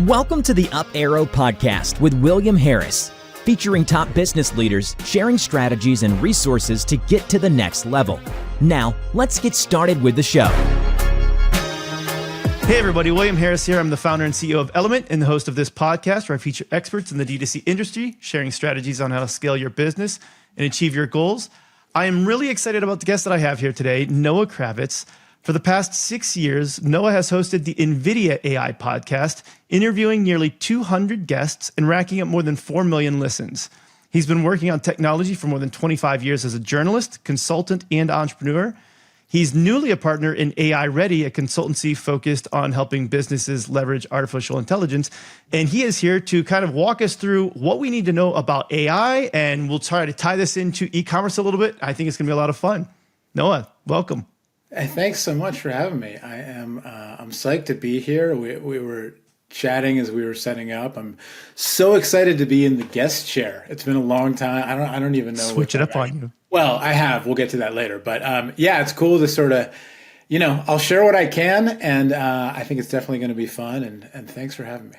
Welcome to the Up Arrow podcast with William Harris, featuring top business leaders sharing strategies and resources to get to the next level. Now, let's get started with the show. Hey everybody, William Harris here. I'm the founder and CEO of Element and the host of this podcast where I feature experts in the D2C industry, sharing strategies on how to scale your business and achieve your goals. I am really excited about the guest that I have here today, Noah Kravitz. For the past 6 years, Noah has hosted the Nvidia AI podcast, interviewing nearly 200 guests and racking up more than 4 million listens. He's been working on technology for more than 25 years as a journalist, consultant, and entrepreneur. He's newly a partner in AI Ready, a consultancy focused on helping businesses leverage artificial intelligence. And he is here to kind of walk us through what we need to know about AI, and we'll try to tie this into e-commerce a little bit. I think it's gonna be a lot of fun. Noah, welcome. Hey, thanks so much for having me. I'm psyched to be here. We were chatting as we were setting up. I'm so excited to be in the guest chair. It's been a long time. I don't even know. Switch it up on you. Well, I have. We'll get to that later. But yeah, it's cool to sort of, I'll share what I can, and I think it's definitely going to be fun. And thanks for having me.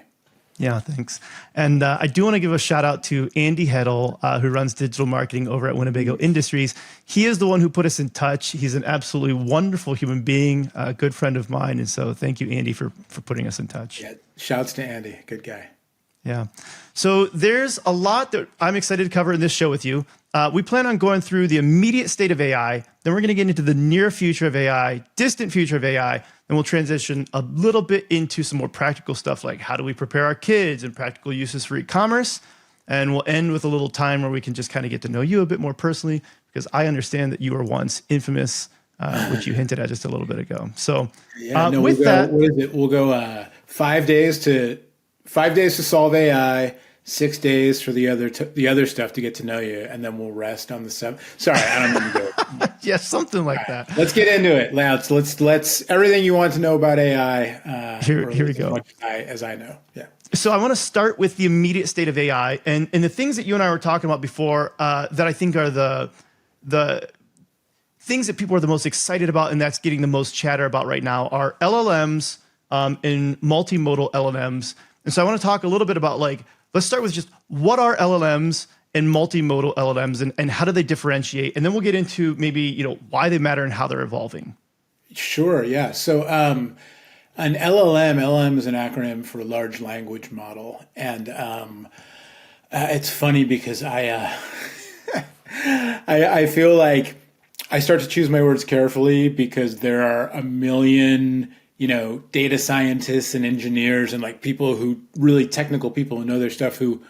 Yeah, thanks. And I do want to give a shout out to Andy Heddle, who runs digital marketing over at Winnebago Industries. He is the one who put us in touch. He's an absolutely wonderful human being, a good friend of mine. And so thank you, Andy, for putting us in touch. Yeah, shouts to Andy. Good guy. Yeah. So there's a lot that I'm excited to cover in this show with you. We plan on going through the immediate state of AI. Then we're going to get into the near future of AI, distant future of AI. And we'll transition a little bit into some more practical stuff like how do we prepare our kids and practical uses for e-commerce. And we'll end with a little time where we can just kind of get to know you a bit more personally, because I understand that you were once infamous, which you hinted at just a little bit ago. So with that, what is it? We'll go 5 days to solve AI, 6 days for the other stuff to get to know you, and then we'll rest on the 7th. Sorry, I don't mean to do it. Yeah, something like that. Let's get into it. Let's everything you want to know about AI. Here we go. As I know. Yeah. So I want to start with the immediate state of AI and the things that you and I were talking about before that I think are the things that people are the most excited about and that's getting the most chatter about right now are LLMs and multimodal LLMs. And so I want to talk a little bit about let's start with just what are LLMs and multimodal LLMs and how do they differentiate? And then we'll get into maybe, why they matter and how they're evolving. Sure. Yeah. So an LLM is an acronym for large language model. And it's funny because I feel like I start to choose my words carefully because there are a million data scientists and engineers and people who really technical people who know their stuff who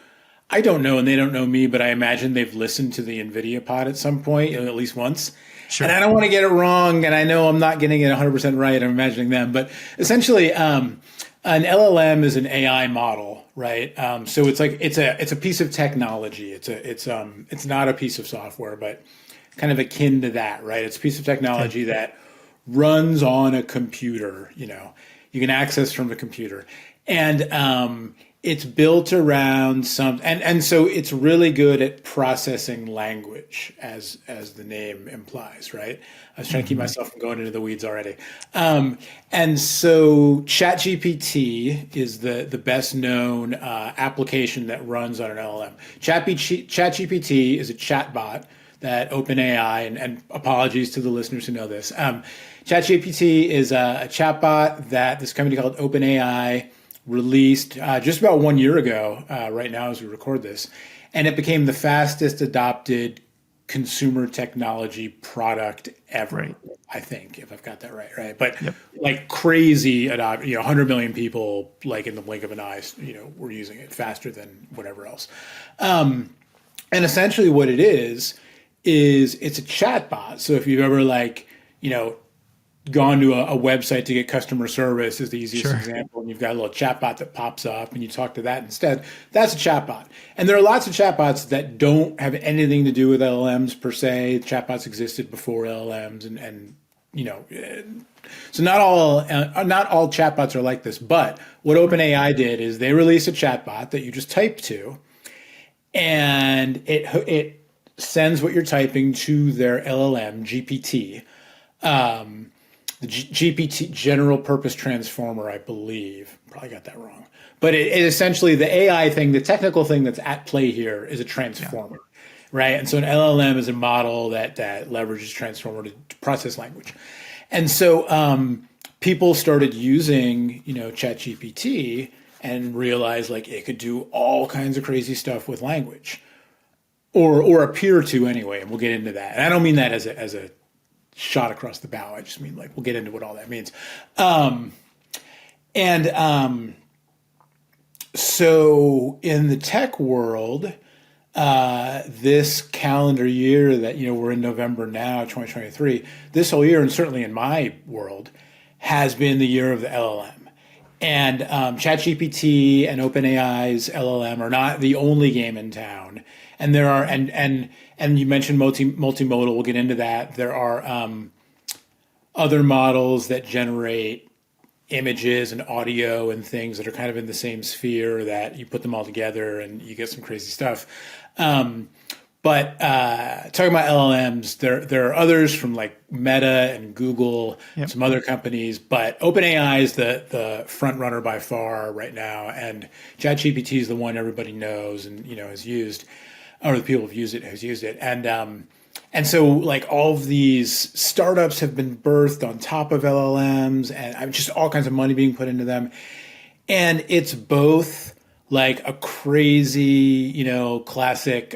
I don't know and they don't know me, but I imagine they've listened to the Nvidia pod at some point, at least once. Sure. And I don't want to get it wrong. And I know I'm not getting it 100% right. I'm imagining them, but essentially an LLM is an AI model, right? So it's a piece of technology. It's not a piece of software, but kind of akin to that, right? It's a piece of technology that runs on a computer, you can access from the computer. And it's built around and so it's really good at processing language as the name implies, right? I was trying to keep myself from going into the weeds already. And so ChatGPT is the best known application that runs on an LLM. ChatGPT is a chatbot that OpenAI, and apologies to the listeners who know this. ChatGPT is a chatbot that this company called OpenAI released just about 1 year ago, right now as we record this. And it became the fastest adopted consumer technology product ever, right. I think, if I've got that right? But crazy, 100 million people, in the blink of an eye, were using it faster than whatever else. And essentially what it is it's a chatbot. So if you've ever gone to a website to get customer service is the easiest example, and you've got a little chatbot that pops up and you talk to that instead, that's a chatbot. And there are lots of chatbots that don't have anything to do with LLMs per se. Chatbots existed before LLMs and so not all chatbots are like this. But what OpenAI did is they released a chatbot that you just type to, and it sends what you're typing to their LLM GPT. the GPT, general purpose transformer, I believe. Probably got that wrong. But it essentially, the AI thing, the technical thing that's at play here is a transformer, right? And so an LLM is a model that leverages transformer to process language. And so people started using, ChatGPT and realized like it could do all kinds of crazy stuff with language, or appear to anyway. And we'll get into that. And I don't mean that as a shot across the bow. I just mean like we'll get into what all that means. So in the tech world, this calendar year that we're in November now, 2023, this whole year, and certainly in my world, has been the year of the LLM. And ChatGPT and OpenAI's LLM are not the only game in town. And there are, and you mentioned multimodal. We'll get into that. There are other models that generate images and audio and things that are kind of in the same sphere, that you put them all together and you get some crazy stuff. But talking about LLMs, there are others from like Meta and Google, and some other companies, but OpenAI is the front runner by far right now, and ChatGPT is the one everybody knows and has used, or the people who've used it has used it, and so like all of these startups have been birthed on top of LLMs, and just all kinds of money being put into them, and it's both like a crazy, classic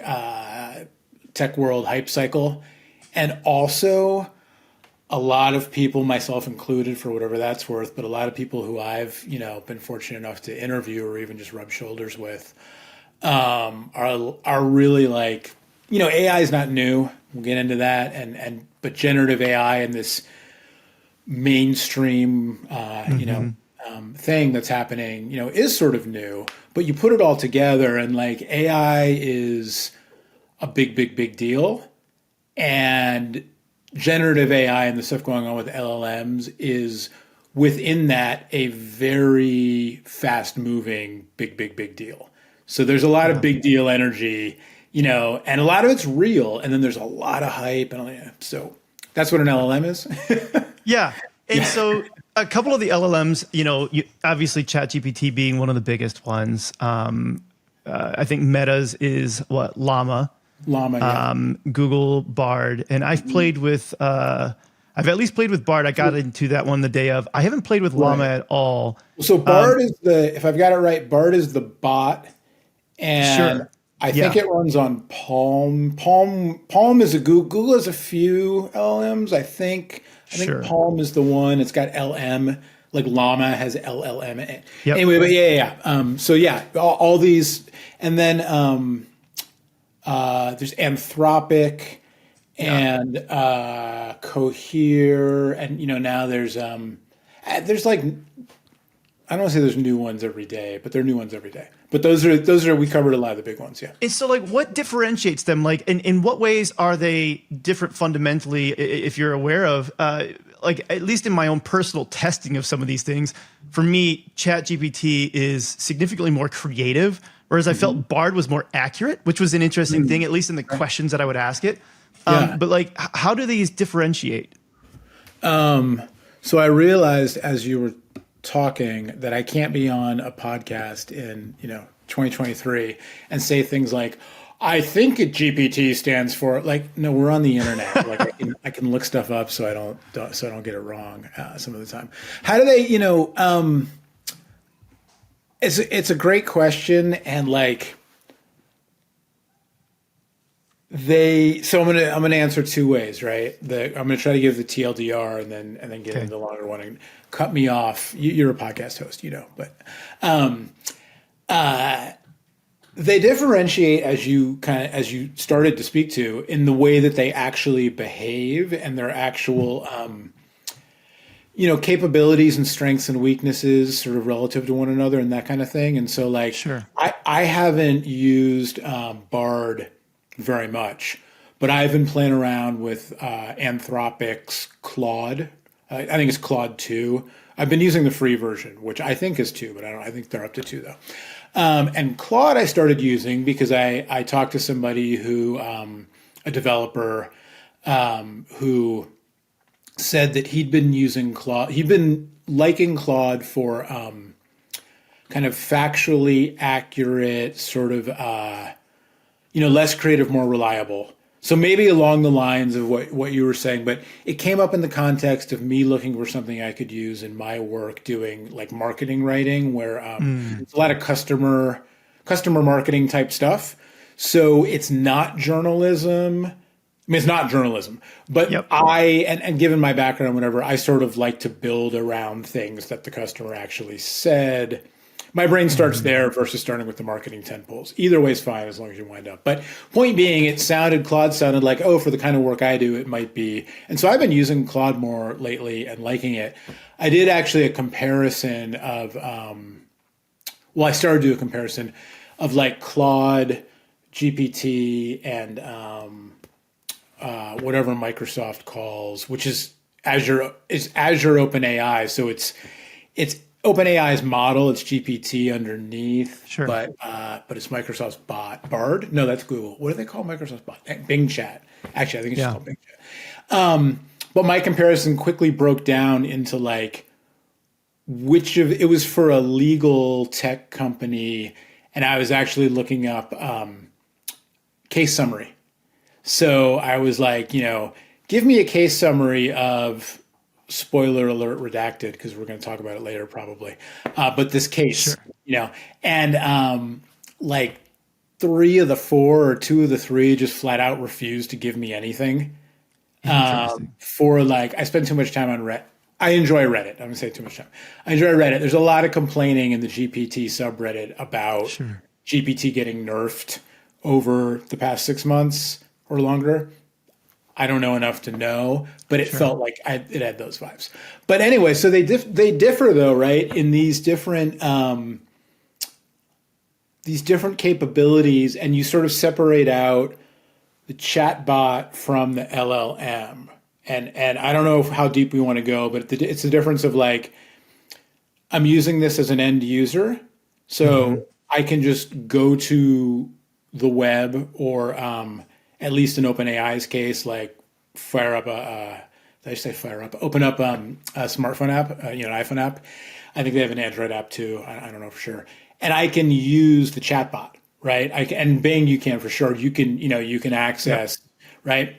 tech world hype cycle, and also a lot of people, myself included, for whatever that's worth, but a lot of people who I've been fortunate enough to interview or even just rub shoulders with are really like, AI is not new. We'll get into that, but generative AI and this mainstream thing that's happening is sort of new, but you put it all together and like AI is a big deal, and generative AI and the stuff going on with LLMs is within that a very fast moving big deal. So there's a lot of big deal energy, and a lot of it's real, and then there's a lot of hype, and so that's what an LLM is. Yeah. And so a couple of the LLMs, obviously ChatGPT being one of the biggest ones. I think Meta's is what, Llama. Google Bard, and I've played with. I've at least played with Bard. I got into that one the day of. I haven't played with Llama at all. So Bard is if I've got it right, Bard is the bot, and I think it runs on Palm. Palm is a Google has a few LLMs. I think Palm is the one. It's got LM. Like Llama has LLM. Anyway, but so all these, and then there's Anthropic and Cohere, and now there's like, I don't want to say there's new ones every day, but there are new ones every day. But those are we covered a lot of the big ones, yeah. And so like what differentiates them? Like in what ways are they different fundamentally, if you're aware of? Like at least in my own personal testing of some of these things, for me, ChatGPT is significantly more creative, whereas I felt Bard was more accurate, which was an interesting thing, at least in the questions that I would ask it. But like, how do these differentiate? So I realized as you were talking that I can't be on a podcast in 2023 and say things like, I think GPT stands for, like, no, we're on the internet. Like I can look stuff up so I don't get it wrong some of the time. How do they, it's a great question, and like so I'm gonna answer two ways, right? I'm gonna try to give the TLDR and then get into the longer one, and cut me off. You're a podcast host, but they differentiate as you started to speak to, in the way that they actually behave and their actual capabilities and strengths and weaknesses sort of relative to one another and that kind of thing. And so like, I haven't used Bard very much, but I've been playing around with Anthropic's Claude. I think it's Claude 2. I've been using the free version, which I think is 2, but I think they're up to 2 though. And Claude I started using because I talked to somebody who, a developer, who said that he'd been using Claude. He'd been liking Claude for kind of factually accurate, sort of less creative, more reliable. So maybe along the lines of what you were saying, but it came up in the context of me looking for something I could use in my work doing like marketing writing, where it's a lot of customer marketing type stuff. So it's not journalism. I mean, it's not journalism, but Yep. and given my background, whatever, I sort of like to build around things that the customer actually said. My brain starts there versus starting with the marketing tentpoles. Either way is fine as long as you wind up. But point being, Claude sounded like, oh, for the kind of work I do, it might be. And so I've been using Claude more lately and liking it. I did actually a comparison of, I started to do a comparison of like Claude, GPT, and whatever Microsoft calls, which is Azure OpenAI. So it's OpenAI's model, it's GPT underneath, Sure. but it's Microsoft's bot. Bard? No, that's Google. What do they call Microsoft's bot? Bing Chat. Actually, I think it's just called Bing Chat. But my comparison quickly broke down into like it was for a legal tech company, and I was actually looking up case summary. So I was like, give me a case summary of, spoiler alert, redacted, because we're going to talk about it later probably. But this case, and like 3 of the 4 or 2 of the 3 just flat out refused to give me anything. For like, I spend too much time on Reddit. I enjoy Reddit. I'm going to say too much time. I enjoy Reddit. There's a lot of complaining in the GPT subreddit about GPT getting nerfed over the past 6 months or longer. I don't know enough to know, but it felt like it had those vibes. But anyway, so they differ though, right? In these different capabilities, and you sort of separate out the chatbot from the LLM. And I don't know how deep we want to go, but it's the difference of like, I'm using this as an end user, so I can just go to the web, or at least in OpenAI's case, like open up a smartphone app, an iPhone app. I think they have an Android app too. I don't know for sure. And I can use the chatbot, right? And Bing, you can for sure. You can access, right?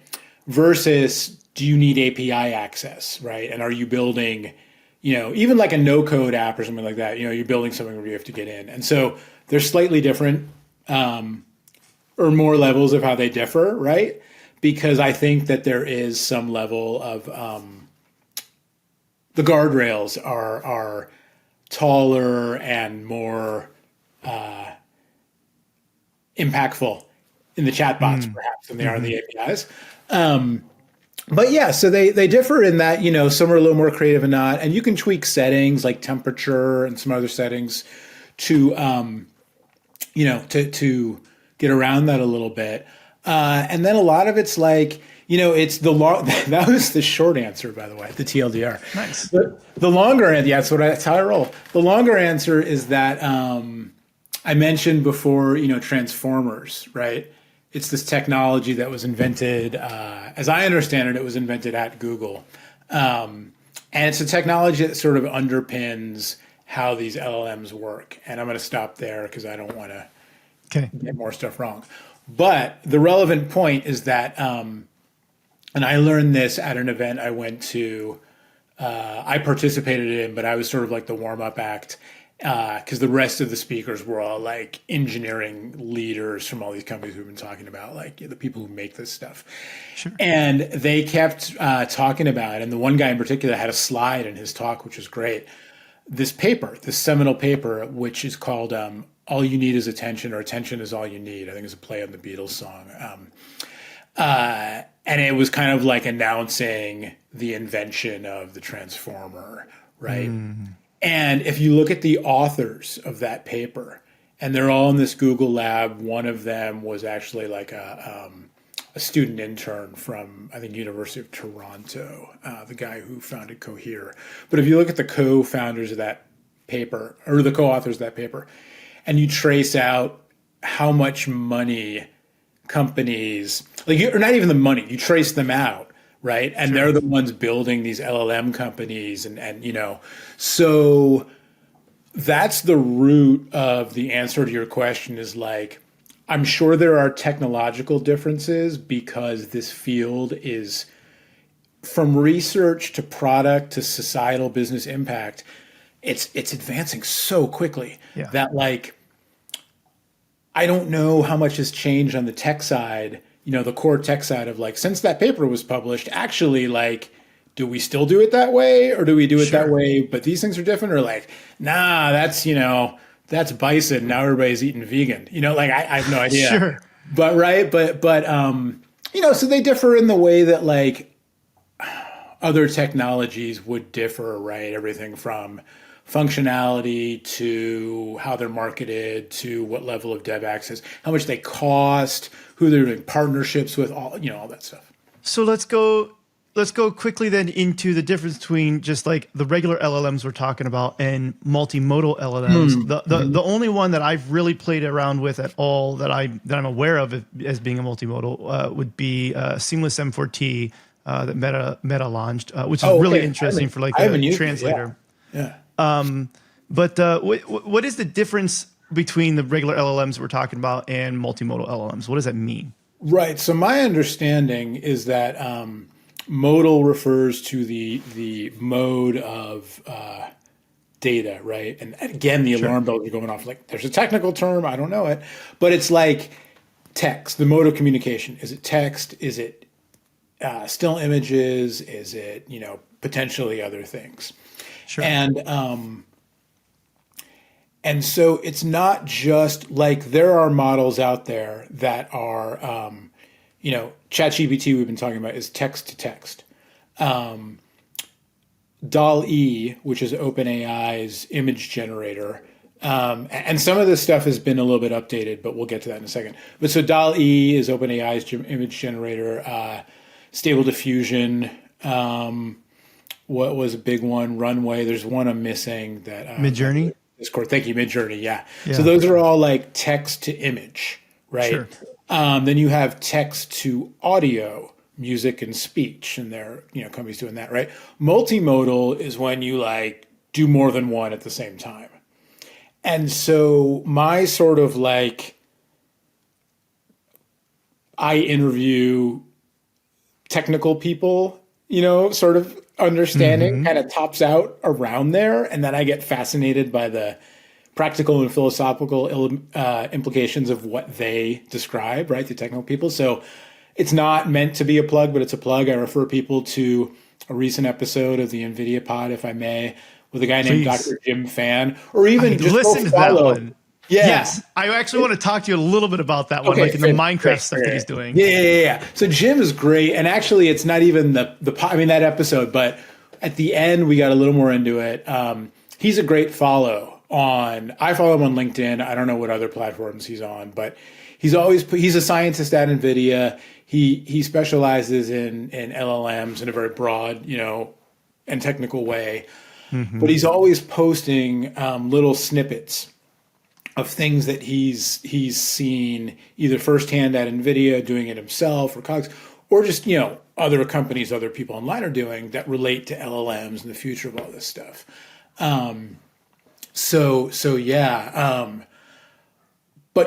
Versus, do you need API access, right? And are you building, even like a no-code app or something like that? You're building something where you have to get in, and so they're slightly different. Or more levels of how they differ, right? Because I think that there is some level of the guardrails are taller and more impactful in the chatbots, perhaps, than they are in the APIs. But yeah, so they differ in that, some are a little more creative and not, and you can tweak settings like temperature and some other settings to to get around that a little bit. And then a lot of it's like, it's that was the short answer, by the way, the TLDR. Nice. The longer answer, that's how I roll. The longer answer is that I mentioned before, transformers, right? It's this technology that was invented, as I understand it was invented at Google. And it's a technology that sort of underpins how these LLMs work. And I'm going to stop there because I don't want to get more stuff wrong. But the relevant point is that, and I learned this at an event I went to, I participated in, but I was sort of like the warm-up act, because the rest of the speakers were all like engineering leaders from all these companies we've been talking about, like the people who make this stuff. And they kept talking about it. And the one guy in particular had a slide in his talk, which was great. This seminal paper, which is called All You Need Is Attention, or Attention Is All You Need. I think it's a play on the Beatles song. And it was kind of like announcing the invention of the transformer, right? And if you look at the authors of that paper, and they're all in this Google lab, one of them was actually like a student intern from, I think, University of Toronto, the guy who founded Cohere. But if you look at the co-founders of that paper, or the co-authors of that paper, and you trace out how much money companies, or not even the money, you trace them out, right? And they're the ones building these LLM companies, and so that's the root of the answer to your question is like, I'm sure there are technological differences because this field is from research to product to societal business impact. It's advancing so quickly that like, I don't know how much has changed on the tech side, the core tech side of like, since that paper was published, actually like, do we still do it that way or do we do it that way? But these things are different, or like, nah, that's bison. Now everybody's eating vegan. Like I have no idea. Sure. But right. But so they differ in the way that like other technologies would differ, right? Everything from functionality to how they're marketed to what level of dev access, how much they cost, who they're doing partnerships with, all that stuff. So let's go quickly then into the difference between just like the regular LLMs we're talking about and multimodal LLMs. The only one that I've really played around with at all that I'm aware of as being a multimodal would be Seamless M4T that Meta launched, which is really interesting for like a translator. Yeah. But what is the difference between the regular LLMs we're talking about and multimodal LLMs? What does that mean? Right. So my understanding is that modal refers to the mode of data, right? And again, the alarm bells are going off. Like, there's a technical term, I don't know it, but it's like text, the mode of communication. Is it text? Is it still images? Is it potentially other things? Sure. And so it's not just like, there are models out there that are, ChatGPT we've been talking about is text to text. DALL-E, which is OpenAI's image generator, and some of this stuff has been a little bit updated, but we'll get to that in a second. But so DALL-E is OpenAI's image generator. Stable Diffusion, what was a big one? Runway. There's one I'm missing that Midjourney. Discord. Thank you, Midjourney. Yeah. So those are all like text to image, right? Sure. Then you have text to audio, music and speech, and there are companies doing that, right? Multimodal is when you like do more than one at the same time. And so my sort of like, I interview technical people, sort of understanding kind of tops out around there. And then I get fascinated by the practical and philosophical implications of what they describe, right? The technical people. So it's not meant to be a plug, but it's a plug. I refer people to a recent episode of the Nvidia pod, if I may, with a guy named Dr. Jim Fan, or even just listen to that one. Yeah. Yes, I actually want to talk to you a little bit about that one, like in the Minecraft stuff that he's doing. Yeah. So Jim is great, and actually, it's not even that episode, but at the end we got a little more into it. He's a great follow on. I follow him on LinkedIn. I don't know what other platforms he's on, but he's a scientist at Nvidia. He specializes in LLMs in a very broad, and technical way, but he's always posting little snippets of things that he's seen either firsthand at Nvidia, doing it himself, or Cogs, or just other companies, other people online are doing that relate to LLMs and the future of all this stuff. But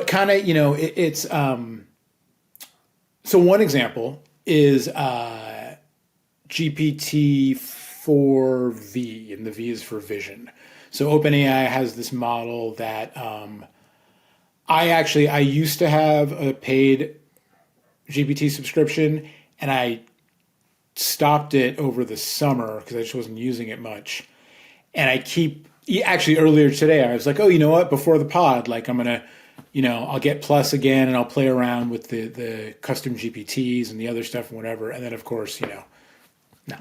kind of it's so one example is GPT-4V, and the V is for vision. So OpenAI has this model that I used to have a paid GPT subscription, and I stopped it over the summer because I just wasn't using it much. And actually earlier today, I was like, oh, you know what? Before the pod, like I'm going to, I'll get Plus again and I'll play around with the custom GPTs and the other stuff and whatever. And then of course, no.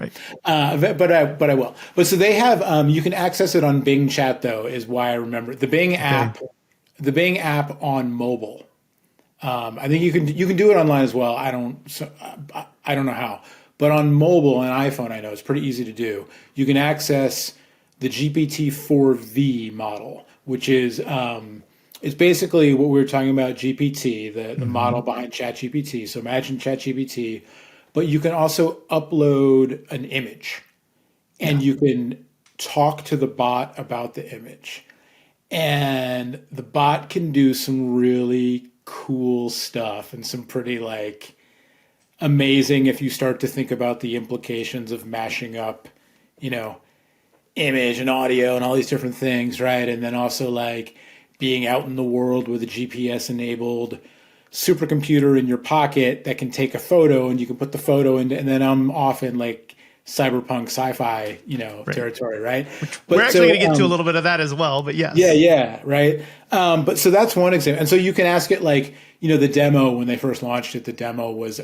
Right. But I will. But so they have, you can access it on Bing Chat though, is why I remember the Bing app, on mobile. I think you can do it online as well. I don't know how, but on mobile and iPhone, I know it's pretty easy to do. You can access the GPT-4V model, which is, it's basically what we were talking about GPT, the model behind ChatGPT. So imagine ChatGPT, but you can also upload an image and you can talk to the bot about the image. And the bot can do some really cool stuff and some pretty like amazing if you start to think about the implications of mashing up, you know, image and audio and all these different things, right? And then also like being out in the world with a GPS enabled supercomputer in your pocket that can take a photo and you can put the photo in, and then I'm off in like cyberpunk sci-fi, you know, territory, right? We're actually going to get to a little bit of that as well, but yes. Yeah, right. But so that's one example. And so you can ask it like, you know, the demo, when they first launched it, the demo was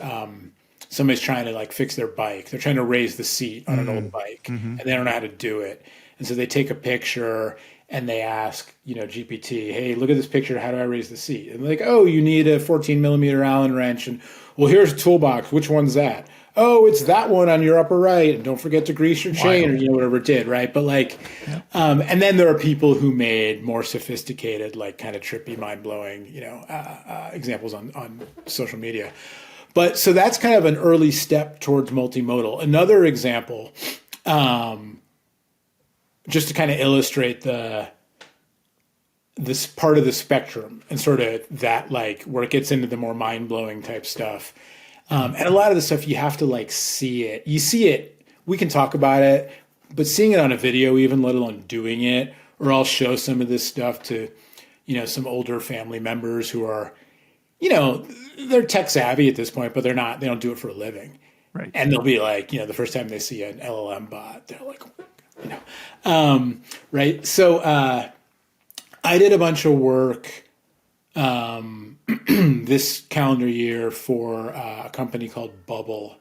somebody's trying to like fix their bike. They're trying to raise the seat on an old bike and they don't know how to do it. And so they take a picture and they ask, you know, GPT, hey, look at this picture. How do I raise the seat? And they're like, oh, you need a 14 millimeter Allen wrench. And well, here's a toolbox. Which one's that? Oh, it's that one on your upper right. And don't forget to grease your chain or, you know, whatever it did. Right. But like, and then there are people who made more sophisticated, like kind of trippy, mind blowing, you know, examples on social media. But so that's kind of an early step towards multimodal. Another example, just to kind of illustrate this part of the spectrum and sort of that like where it gets into the more mind blowing type stuff. And a lot of the stuff you have to like see it. You see it, we can talk about it, but seeing it on a video, even let alone doing it, or I'll show some of this stuff to, you know, some older family members who are, you know, they're tech savvy at this point, but they don't do it for a living. Right. And they'll be like, you know, the first time they see an LLM bot, they're like, you know, right. So I did a bunch of work this calendar year for a company called Bubble,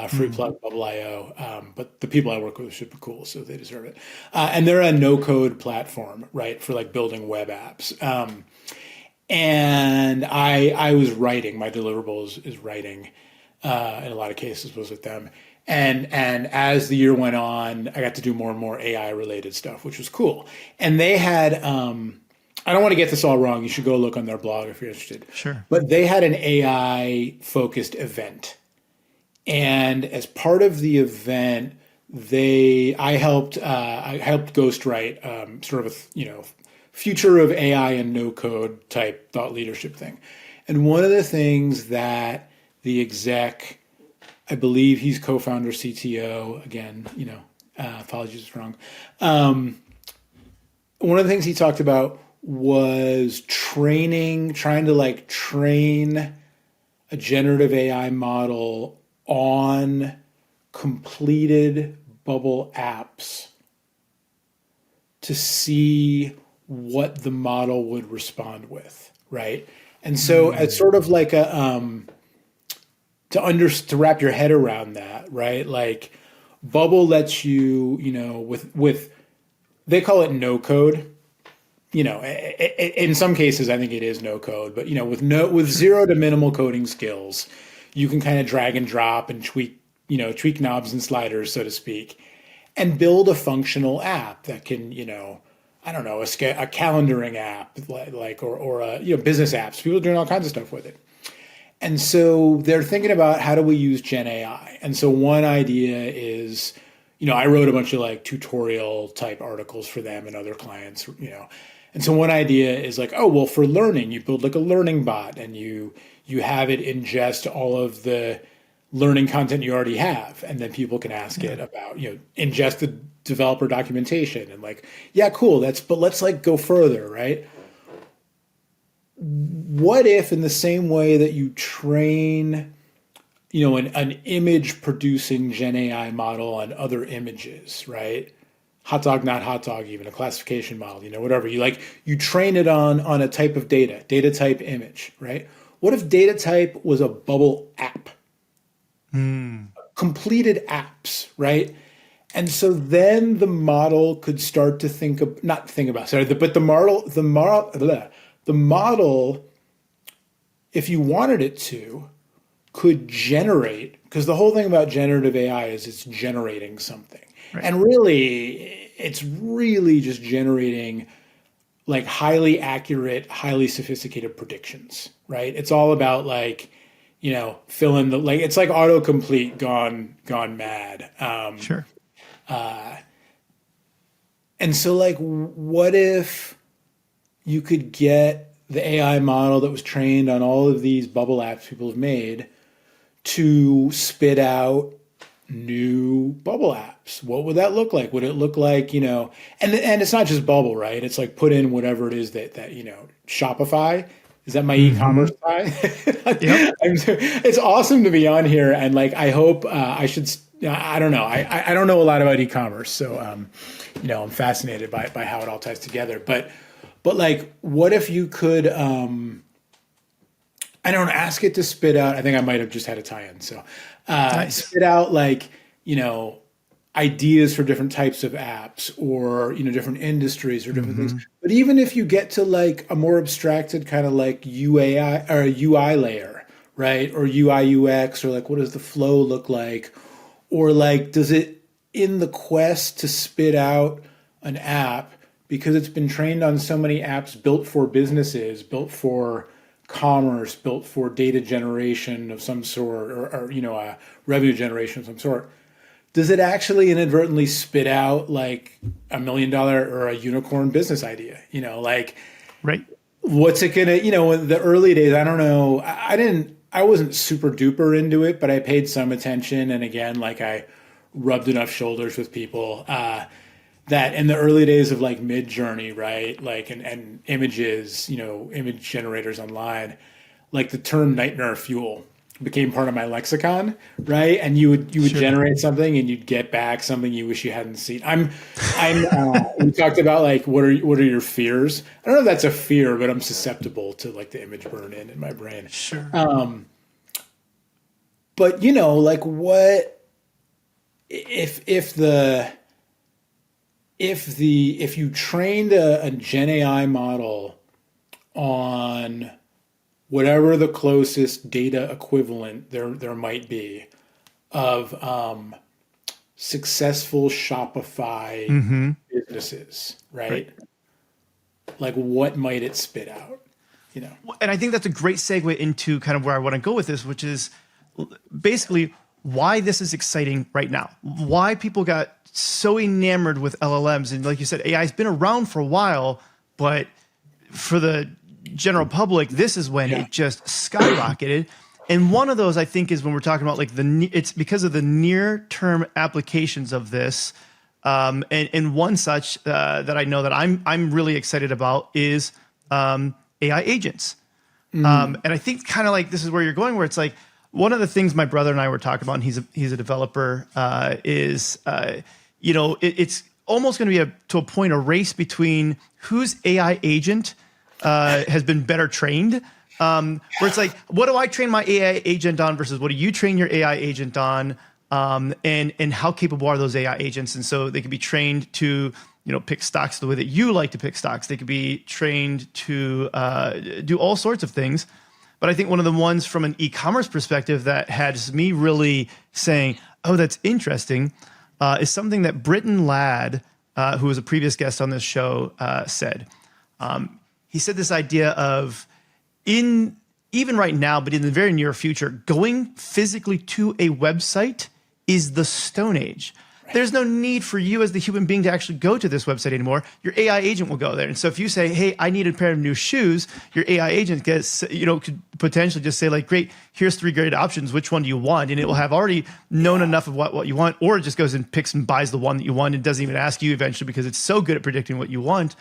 free plug Bubble.io. But the people I work with are super cool, so they deserve it. And they're a no-code platform, right, for like building web apps. And I was writing, my deliverable is writing, in a lot of cases was with them. And as the year went on, I got to do more and more AI related stuff, which was cool. And they had, I don't want to get this all wrong. You should go look on their blog if you're interested. Sure. But they had an AI focused event. And as part of the event, I helped ghostwrite sort of a, you know, future of AI and no code type thought leadership thing. And one of the things that the exec, I believe he's co-founder, CTO, again, you know, apologies if it's wrong. One of the things he talked about was trying to like train a generative AI model on completed Bubble apps to see what the model would respond with, right? And so it's sort of like a to wrap your head around that, right? Like Bubble lets you, you know, with they call it no code. You know, in some cases, I think it is no code, but you know, with zero to minimal coding skills, you can kind of drag and drop and tweak knobs and sliders, so to speak, and build a functional app that can, you know, I don't know, a calendaring app like or you know, business apps. People are doing all kinds of stuff with it. And so they're thinking about how do we use Gen AI? And so one idea is, you know, I wrote a bunch of like tutorial type articles for them and other clients, you know. And so one idea is like, oh, well, for learning, you build like a learning bot and you have it ingest all of the learning content you already have. And then people can ask it about, you know, ingest the developer documentation and like, yeah, cool. But let's like go further, right? What if in the same way that you train, you know, an image producing Gen AI model on other images, right? Hot dog, not hot dog, even a classification model, you know, whatever you train it on a type of data type image, right? What if data type was a Bubble app? Completed apps, right? And so then the model could start to the model, if you wanted it to, could generate, because the whole thing about generative AI is it's generating something. Right. And really, it's really just generating like highly accurate, highly sophisticated predictions, right? It's all about like, fill in the, like, it's like autocomplete gone mad. Sure. And so, like, what if you could get the AI model that was trained on all of these bubble apps people have made to spit out new bubble apps? What would that look like? Would it look like, and it's not just bubble, right? It's like put in whatever it is that Shopify. Is that my e-commerce guy? Yep. It's awesome to be on here. And like, I hope I don't know. I don't know a lot about e-commerce. So, I'm fascinated by how it all ties together. But like, what if you could, I don't ask it to spit out. I think I might have just had a tie-in. So Nice. spit out like, ideas for different types of apps or, different industries or different things. But even if you get to like a more abstracted kind of like UAI or a UI layer, right? Or UI UX, or like, what does the flow look like? Or like, does it, in the quest to spit out an app, because it's been trained on so many apps built for businesses, built for commerce, built for data generation of some sort, or revenue generation of some sort, does it actually inadvertently spit out like $1 million or a unicorn business idea? Like, Right. what's it gonna, in the early days, I don't know. I wasn't super duper into it, but I paid some attention. And again, like, I rubbed enough shoulders with people that in the early days of like Mid-Journey, right? Like, and images, image generators online, like the term nightmare fuel became part of my lexicon, right? And you would Sure. generate something and you'd get back something you wish you hadn't seen. We talked about like, what are your fears? I don't know if that's a fear, but I'm susceptible to like the image burn in my brain. Sure. But like, what if you trained a Gen AI model on whatever the closest data equivalent there might be of successful Shopify businesses, right? Like, what might it spit out? And I think that's a great segue into kind of where I want to go with this, which is basically why this is exciting right now. Why people got so enamored with LLMs. And like you said, AI has been around for a while, but for the general public, this is when it just skyrocketed. And one of those, I think, is when we're talking about like it's because of the near-term applications of this. And one such that I know that I'm really excited about is AI agents. And I think kind of like this is where you're going, where it's like one of the things my brother and I were talking about, and he's a developer, is it's almost going to be to a point a race between whose AI agent has been better trained. Where it's like, what do I train my AI agent on versus what do you train your AI agent on? And how capable are those AI agents? And so they could be trained to pick stocks the way that you like to pick stocks. They could be trained to do all sorts of things. But I think one of the ones from an e-commerce perspective that has me really saying, oh, that's interesting, is something that Britton Ladd, who was a previous guest on this show, said. He said this idea of, even right now, but in the very near future, going physically to a website is the Stone Age. There's no need for you as the human being to actually go to this website anymore. Your AI agent will go there. And so if you say, hey, I need a pair of new shoes, your AI agent could potentially just say like, great, here's 3 great options. Which one do you want? And it will have already known enough of what you want, or it just goes and picks and buys the one that you want and doesn't even ask you eventually because it's so good at predicting what you want.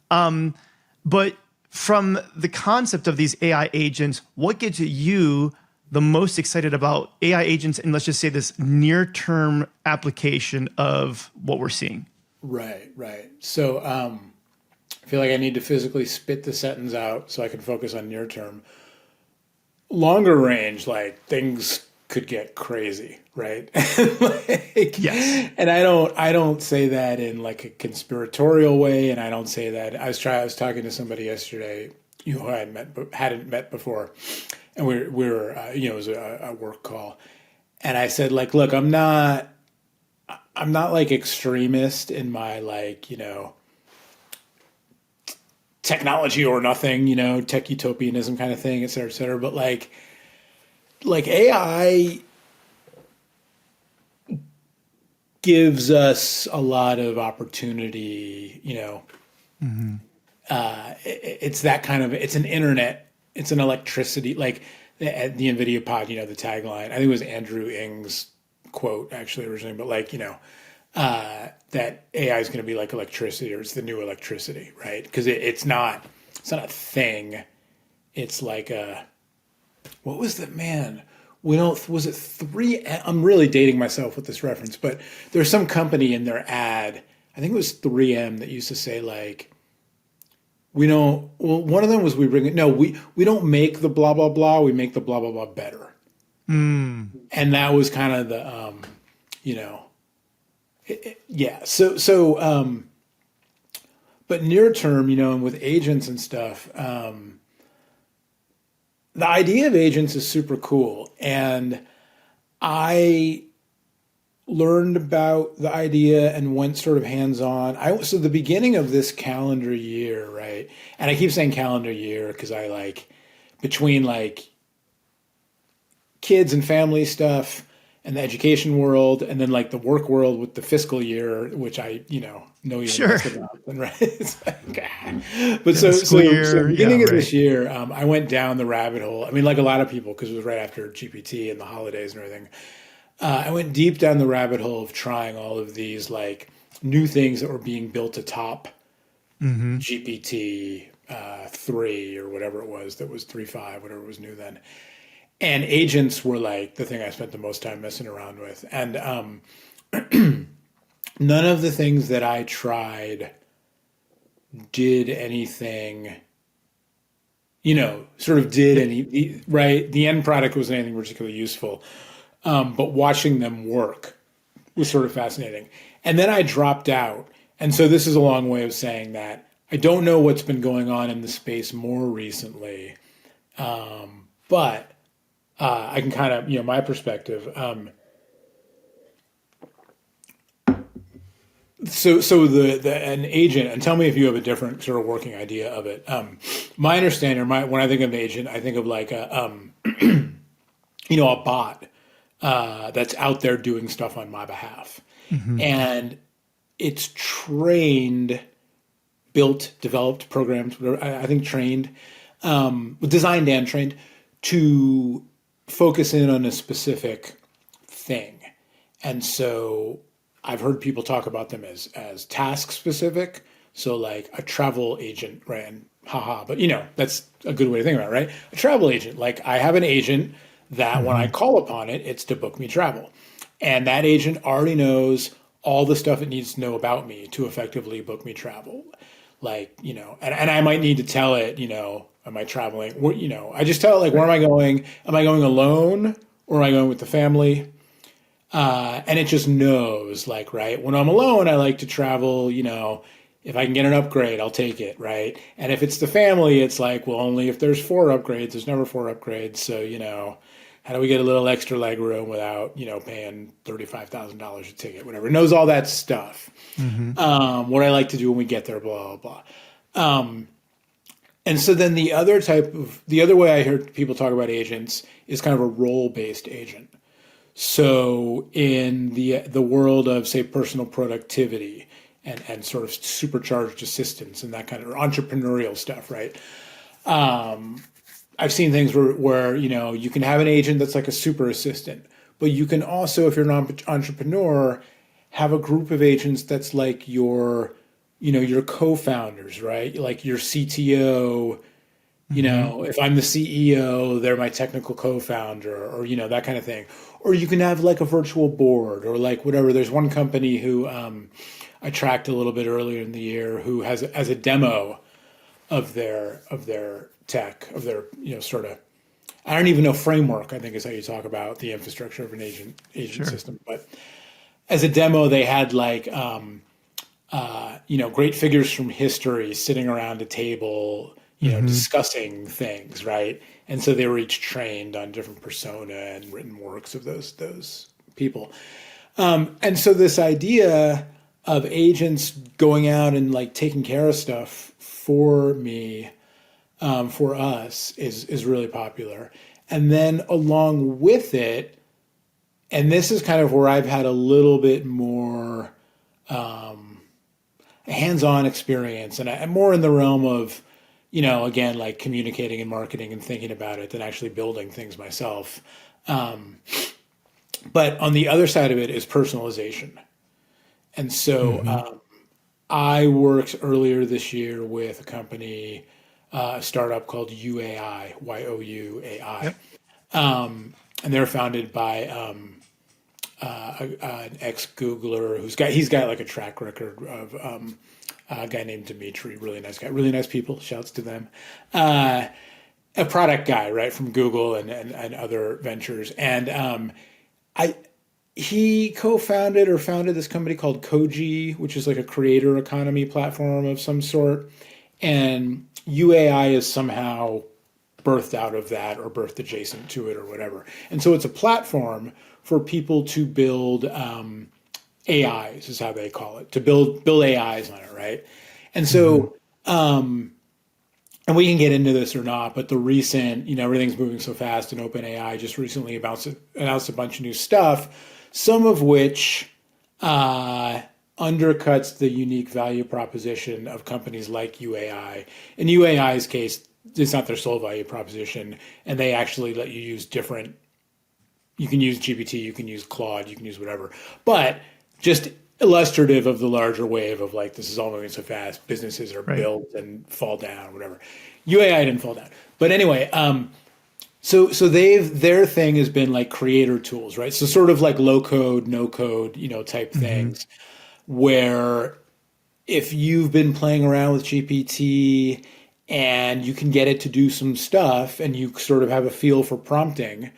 But from the concept of these AI agents, what gets you the most excited about AI agents, and let's just say this near-term application of what we're seeing? Right. So I feel like I need to physically spit the sentence out so I can focus on near term. Longer range, like, things could get crazy, right? Yes. And I don't say that in like a conspiratorial way, and I don't say that. I was talking to somebody yesterday who I hadn't met before, and we were it was a work call, and I said, like, look, I'm not like extremist in my like technology or nothing, tech utopianism kind of thing, et cetera, but like, like AI gives us a lot of opportunity, it's that kind of, it's an internet, it's an electricity, like the Nvidia pod, the tagline, I think it was Andrew Ng's quote actually originally, but like, that AI is going to be like electricity, or it's the new electricity, right? Because it's not a thing. It's like what was the man? Was it 3M? I'm really dating myself with this reference, but there's some company in their ad, I think it was 3M, that used to say like, we don't, well, one of them was we don't make the blah, blah, blah. We make the blah, blah, blah better. And that was kind of the, yeah. So, but near term, and with agents and stuff, the idea of agents is super cool. And I learned about the idea and went sort of hands-on. So the beginning of this calendar year, right? And I keep saying calendar year because I like, between like kids and family stuff and the education world, and then like the work world with the fiscal year, which I, know you Sure. about, right? It's like, but so beginning of this year, I went down the rabbit hole. I mean, like a lot of people, because it was right after GPT and the holidays and everything. I went deep down the rabbit hole of trying all of these like new things that were being built atop GPT 3 or whatever it was, that was 3.5, whatever was new then. And agents were like the thing I spent the most time messing around with. And none of the things that I tried did anything, right? The end product wasn't anything particularly useful. But watching them work was sort of fascinating. And then I dropped out. And so this is a long way of saying that I don't know what's been going on in the space more recently. But I can kind of, my perspective. So an agent, and tell me if you have a different sort of working idea of it. My understanding, when I think of an agent, I think of like a bot that's out there doing stuff on my behalf, and it's trained, built, developed, programmed, whatever, I think trained, designed and trained to focus in on a specific thing. And so I've heard people talk about them as task specific. So like a travel agent, right? And but that's a good way to think about it, right? A travel agent, like I have an agent that when I call upon it, it's to book me travel. And that agent already knows all the stuff it needs to know about me to effectively book me travel. Like, and I might need to tell it, am I traveling? I just tell it like, where am I going? Am I going alone or am I going with the family? And it just knows, like, right, when I'm alone, I like to travel, if I can get an upgrade, I'll take it, right? And if it's the family, it's like, well, only if there's 4 upgrades, there's never 4 upgrades. So, how do we get a little extra leg room without, paying $35,000 a ticket, whatever. It knows all that stuff. What I like to do when we get there, blah, blah, blah. And so then the other way I heard people talk about agents is kind of a role-based agent. So in the world of, say, personal productivity and sort of supercharged assistance and that kind of entrepreneurial stuff, right? I've seen things where you can have an agent that's like a super assistant, but you can also, if you're an entrepreneur, have a group of agents that's like your co-founders, right? Like your CTO. If I'm the CEO, they're my technical co-founder, or that kind of thing. Or you can have like a virtual board, or like whatever. There's one company who I tracked a little bit earlier in the year who has as a demo of their tech, of their sort of, I don't even know, framework, I think is how you talk about the infrastructure of an agent system. But as a demo, they had like great figures from history sitting around a table, discussing things, right? And so they were each trained on different persona and written works of those people. And so this idea of agents going out and like taking care of stuff for me, for us, is really popular. And then along with it, and this is kind of where I've had a little bit more hands-on experience, and I'm more in the realm of, again, like communicating and marketing and thinking about it than actually building things myself. But on the other side of it is personalization. And so I worked earlier this year with a company, a startup called UAI, YOUAI. Yep. And they're founded by an ex-Googler he's got like a track record of a guy named Dimitri, really nice guy, really nice people, shouts to them. A product guy, right, from Google and other ventures. And he co-founded or founded this company called Koji, which is like a creator economy platform of some sort. And UAI is somehow birthed out of that or birthed adjacent to it or whatever. And so it's a platform for people to build AIs, is how they call it, to build AIs on it, right? And so, and we can get into this or not, but the recent, everything's moving so fast, and OpenAI just recently announced a bunch of new stuff, some of which undercuts the unique value proposition of companies like UAI. In UAI's case, it's not their sole value proposition, and they actually let you use you can use GPT, you can use Claude, you can use whatever. But just illustrative of the larger wave of like, this is all moving so fast, businesses are built and fall down, whatever. UAI didn't fall down. But anyway, so their thing has been like creator tools, right? So sort of like low code, no code, type things, where if you've been playing around with GPT and you can get it to do some stuff and you sort of have a feel for prompting,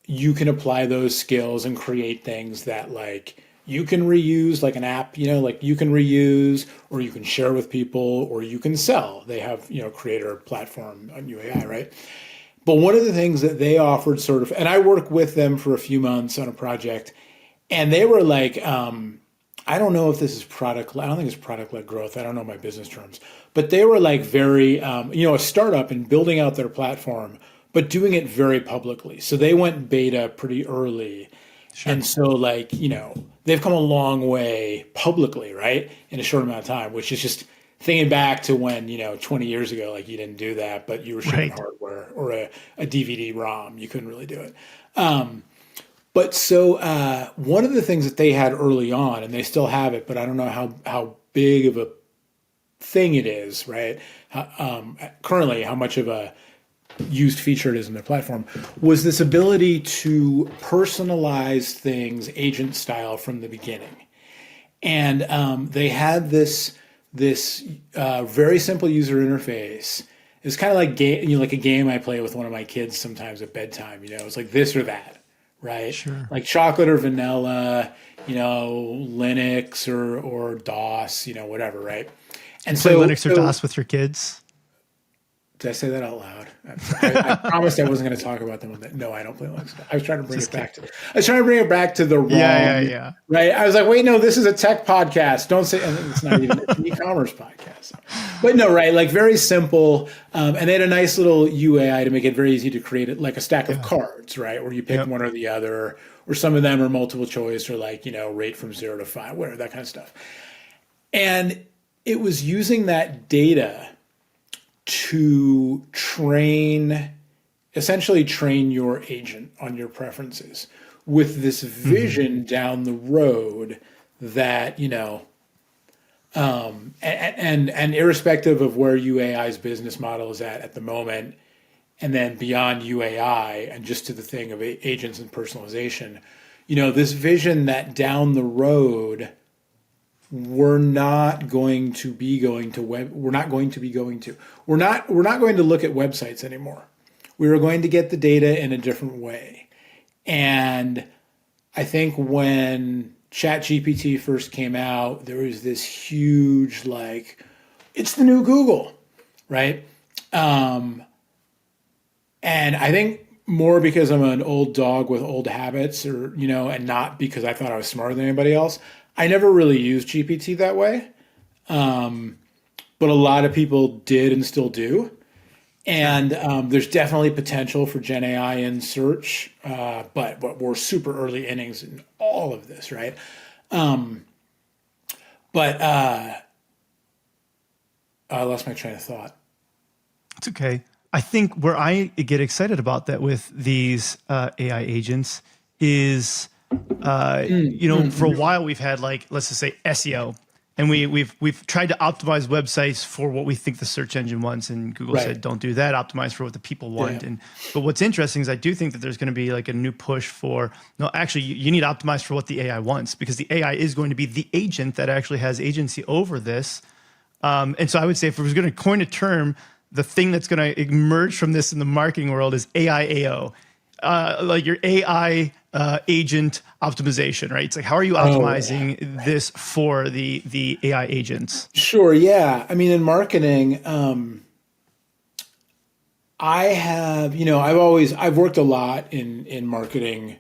you can apply those skills and create things that like you can reuse, like an app, like you can reuse, or you can share with people, or you can sell. They have, creator platform on UAI, right? But one of the things that they offered sort of, and I worked with them for a few months on a project, and they were like, I don't know if this is I don't think it's product-led growth. I don't know my business terms, but they were like very, a startup and building out their platform, but doing it very publicly. So they went beta pretty early. Sure. And so like, they've come a long way publicly, right? In a short amount of time, which is just thinking back to when, 20 years ago, like you didn't do that, but you were shipping hardware or a DVD-ROM, you couldn't really do it. But so one of the things that they had early on, and they still have it, but I don't know how big of a thing it is, right? Currently, how much of a used feature it is in their platform, was this ability to personalize things agent style from the beginning. And they had this very simple user interface. It's kind of like like a game I play with one of my kids sometimes at bedtime. It's like this or that, right? Sure. Like chocolate or vanilla, Linux or DOS, whatever, right? And so Linux or DOS with your kids. Did I say that out loud? I promised I wasn't going to talk about them. No, I don't play Linux. I was trying to bring it back to the wrong. Yeah. Right. I was like, wait, no, this is a tech podcast. Don't say, and it's not even an e-commerce podcast. But no, right. Like very simple. And they had a nice little UAI to make it very easy to create it, like a stack of cards, right? Where you pick one or the other, or some of them are multiple choice or like, rate from 0 to 5, whatever, that kind of stuff. And it was using that data to essentially train your agent on your preferences with this vision down the road that, and irrespective of where UAI's business model is at the moment, and then beyond UAI and just to the thing of agents and personalization, this vision that down the road, we're not going to look at websites anymore. We are going to get the data in a different way. And I think when ChatGPT first came out, there was this huge, like, it's the new Google, right? And I think more because I'm an old dog with old habits and not because I thought I was smarter than anybody else. I never really used GPT that way, but a lot of people did and still do. And there's definitely potential for Gen AI in search, but we're super early innings in all of this, right? But I lost my train of thought. It's okay. I think where I get excited about that with these AI agents is, for a while we've had, like, let's just say SEO, and we've tried to optimize websites for what we think the search engine wants, and Google said don't do that. Optimize for what the people want. Yeah. But what's interesting is I do think that there's going to be like a new push for no, actually you need to optimize for what the AI wants, because the AI is going to be the agent that actually has agency over this. And so I would say, if I was going to coin a term, the thing that's going to emerge from this in the marketing world is AIAO, like your AI agent optimization, right? It's like, how are you optimizing this for the AI agents? Sure. Yeah. I mean, in marketing, I have, I've worked a lot in marketing,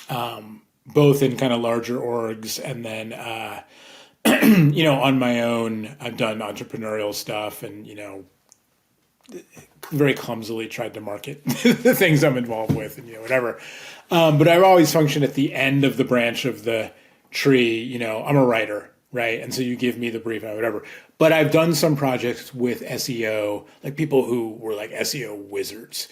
both in kind of larger orgs and then, on my own. I've done entrepreneurial stuff and, very clumsily tried to market the things I'm involved with and, whatever. But I've always functioned at the end of the branch of the tree. I'm a writer, right? And so you give me the brief and whatever. But I've done some projects with SEO, like people who were like SEO wizards.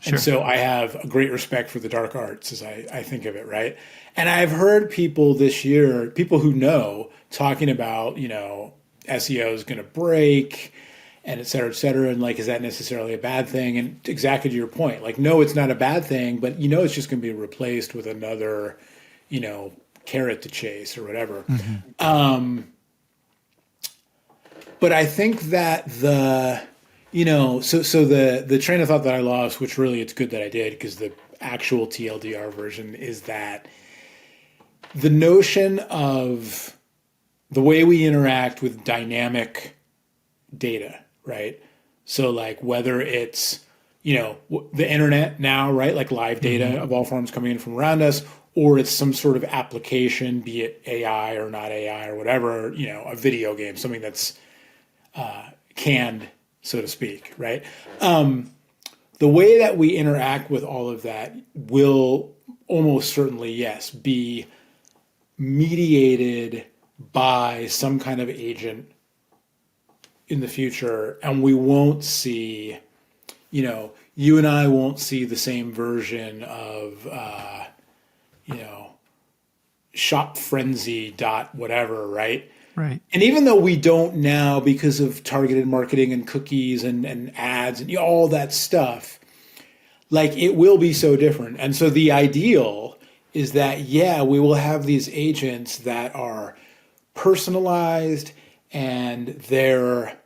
Sure. And so I have a great respect for the dark arts as I think of it, right? And I've heard people this year, people who know, talking about, SEO is going to break and et cetera, and like, is that necessarily a bad thing? And exactly to your point, like, no, it's not a bad thing, but it's just going to be replaced with another, carrot to chase or whatever. Mm-hmm. But I think that the train of thought that I lost, which really it's good that I did, because the actual TLDR version is that the notion of the way we interact with dynamic data, right? So like whether it's, the internet now, right? Like live data of all forms coming in from around us, or it's some sort of application, be it AI or not AI or whatever, a video game, something that's canned, so to speak, right? The way that we interact with all of that will almost certainly, yes, be mediated by some kind of agent in the future, and we won't see, you and I won't see the same version of, shop frenzy dot whatever, right? Right. And even though we don't now, because of targeted marketing and cookies and ads and all that stuff, like it will be so different. And so the ideal is that, we will have these agents that are personalized, and they're,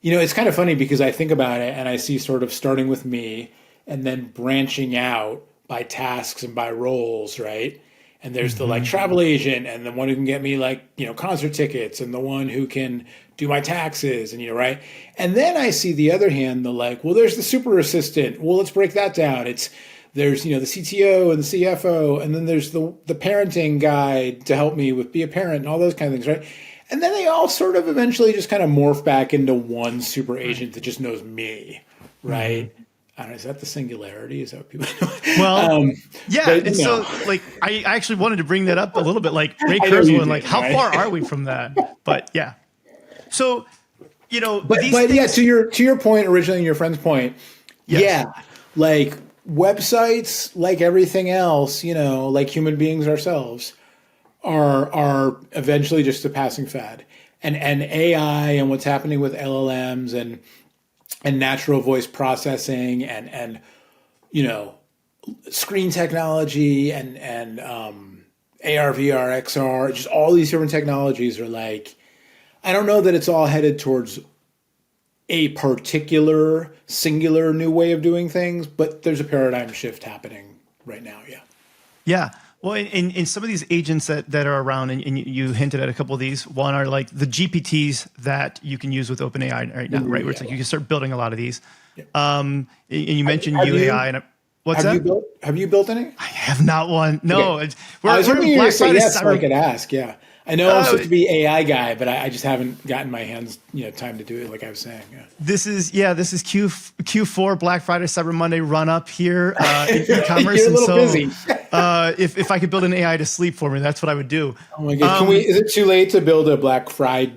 it's kind of funny because I think about it and I see sort of starting with me and then branching out by tasks and by roles, right? And there's the like travel agent, and the one who can get me like, concert tickets, and the one who can do my taxes, and right? And then I see the other hand, the like, well, there's the super assistant. Well, let's break that down. There's the CTO and the CFO, and then there's the parenting guide to help me with be a parent and all those kind of things, right? And then they all sort of eventually just kind of morph back into one super agent that just knows me, right? I don't know, is that the Singularity? Is that what people know? Well, but, so like I actually wanted to bring that up a little bit, like Ray Kurzweil, and like how far are we from that? But yeah, so but things, to your point originally, and your friend's point, like websites, like everything else, like human beings ourselves, are eventually just a passing fad, and AI and what's happening with LLMs and natural voice processing and screen technology and AR, VR, XR, just all these different technologies are like, I don't know that it's all headed towards a particular singular new way of doing things, but there's a paradigm shift happening right now. Yeah. Yeah. Well, in some of these agents that are around, and you hinted at a couple of these, one are like the GPTs that you can use with OpenAI right now, right? Where it's like you can start building a lot of these. Yeah. And you mentioned UIAI. Have you built any? I have not one. No. Okay. We're in Black Friday. Yes, I could ask. Yeah. I know I'm supposed to be AI guy, but I just haven't gotten my hands, time to do it. Like I was saying, This is Q4 Black Friday, Cyber Monday run up here in e-commerce. You're a little busy. If I could build an AI to sleep for me, that's what I would do. Oh my God. Is it too late to build a Black Fry?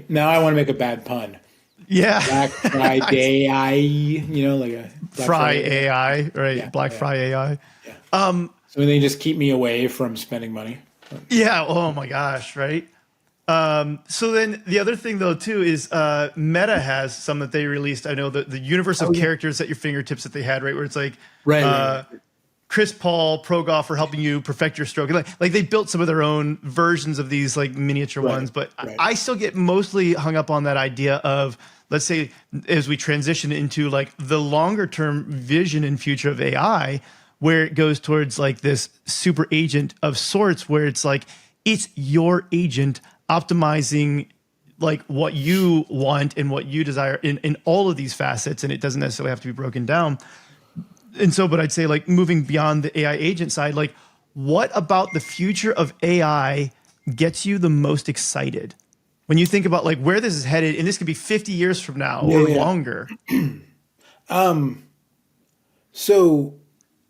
Now I want to make a bad pun. Yeah. Black Friday AI, like a Black Fry Friday. AI, right? Yeah, Black Fry AI. Yeah. So they just keep me away from spending money. Yeah. Oh my gosh. Right. So then the other thing though too is Meta has some that they released. I know the universe of characters at your fingertips that they had, right? Where it's like Right. Chris Paul, pro golfer, helping you perfect your stroke. Like they built some of their own versions of these like miniature ones, but I still get mostly hung up on that idea of, let's say, as we transition into like the longer term vision and future of AI, where it goes towards like this super agent of sorts, where it's like, it's your agent optimizing like what you want and what you desire in all of these facets. And it doesn't necessarily have to be broken down. And so, but I'd say like moving beyond the AI agent side, like what about the future of AI gets you the most excited? When you think about like where this is headed, and this could be 50 years from now or longer. So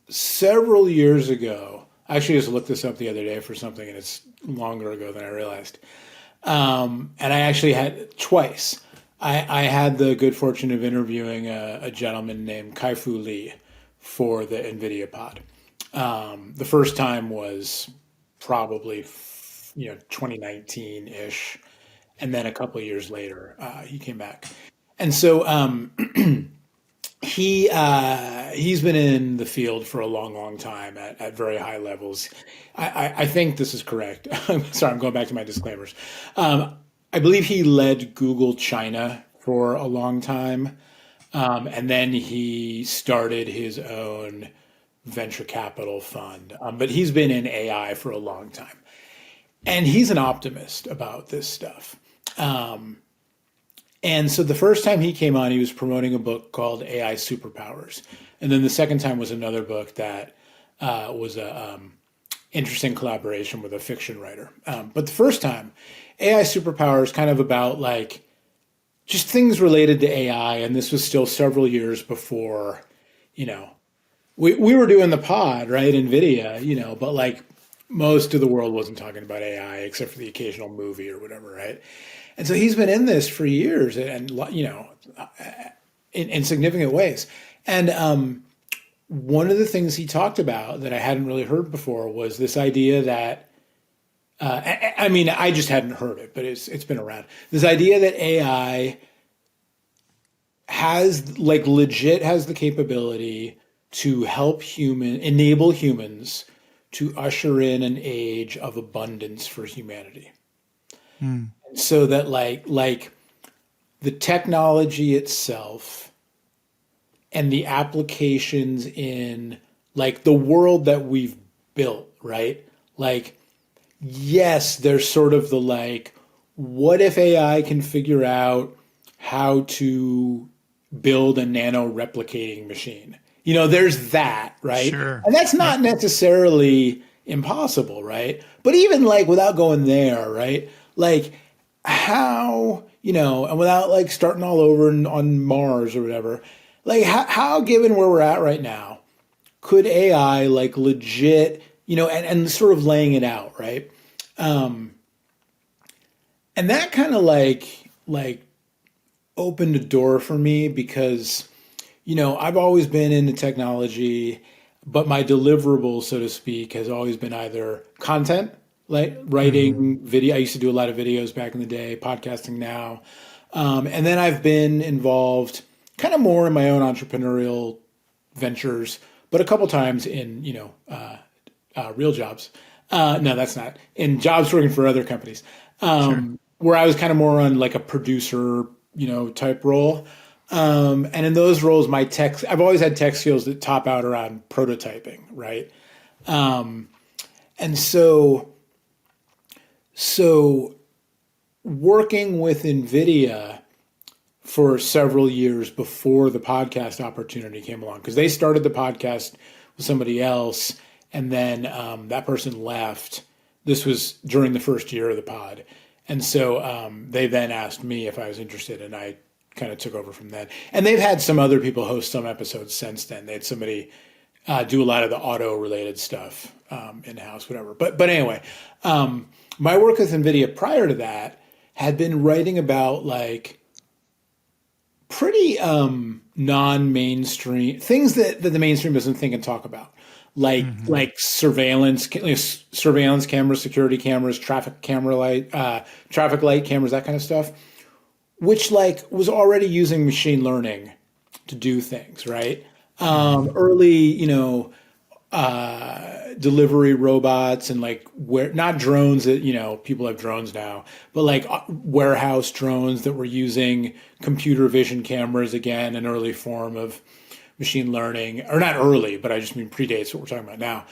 several years ago, I actually just looked this up the other day for something, and it's longer ago than I realized. And I actually had twice. I had the good fortune of interviewing a gentleman named Kai-Fu Lee for the Nvidia pod. The first time was probably 2019-ish, and then a couple of years later he came back. And so he's been in the field for a long time at very high levels. I think this is correct. Sorry, I'm going back to my disclaimers. I believe he led Google China for a long time. And then he started his own venture capital fund. But he's been in AI for a long time. And he's an optimist about this stuff. And so the first time he came on, he was promoting a book called AI Superpowers. And then the second time was another book that was a interesting collaboration with a fiction writer. But the first time, AI Superpowers kind of about like just things related to AI. And this was still several years before, we were doing the pod, right? NVIDIA, but like most of the world wasn't talking about AI except for the occasional movie or whatever, right? And so he's been in this for years and in significant ways. And one of the things he talked about that I hadn't really heard before was this idea that, I just hadn't heard it, but it's been around. This idea that AI has the capability to enable humans to usher in an age of abundance for humanity. So that like the technology itself and the applications in like the world that we've built, right? Like, yes, there's sort of the like, what if AI can figure out how to build a nano replicating machine? There's that, right? Sure. And that's not necessarily impossible, right? But even like without going there, right? Like how, and without like starting all over on Mars or whatever, like how given where we're at right now, could AI like legit, and sort of laying it out, right? And that kind of like opened a door for me because, I've always been into technology, but my deliverable, so to speak, has always been either content, like writing video. I used to do a lot of videos back in the day, podcasting now. And then I've been involved kind of more in my own entrepreneurial ventures, but a couple times in, real jobs. No, that's not. In jobs working for other companies, where I was kind of more on like a producer, type role. And in those roles, I've always had tech skills that top out around prototyping, right? And so working with Nvidia for several years before the podcast opportunity came along, because they started the podcast with somebody else, and then that person left, This was during the first year of the pod. And so they then asked me if I was interested, and I kind of took over from then. And they've had some other people host some episodes since then. They had somebody do a lot of the auto related stuff in-house, whatever. But anyway, my work with Nvidia prior to that had been writing about like pretty non-mainstream things that the mainstream doesn't think and talk about. Like surveillance cameras, security cameras, traffic light cameras, that kind of stuff, which like was already using machine learning to do things, right? Early, delivery robots and like not drones that, people have drones now, but like warehouse drones that were using computer vision cameras, again, an early form of machine learning, or not early, but I just mean predates what we're talking about now.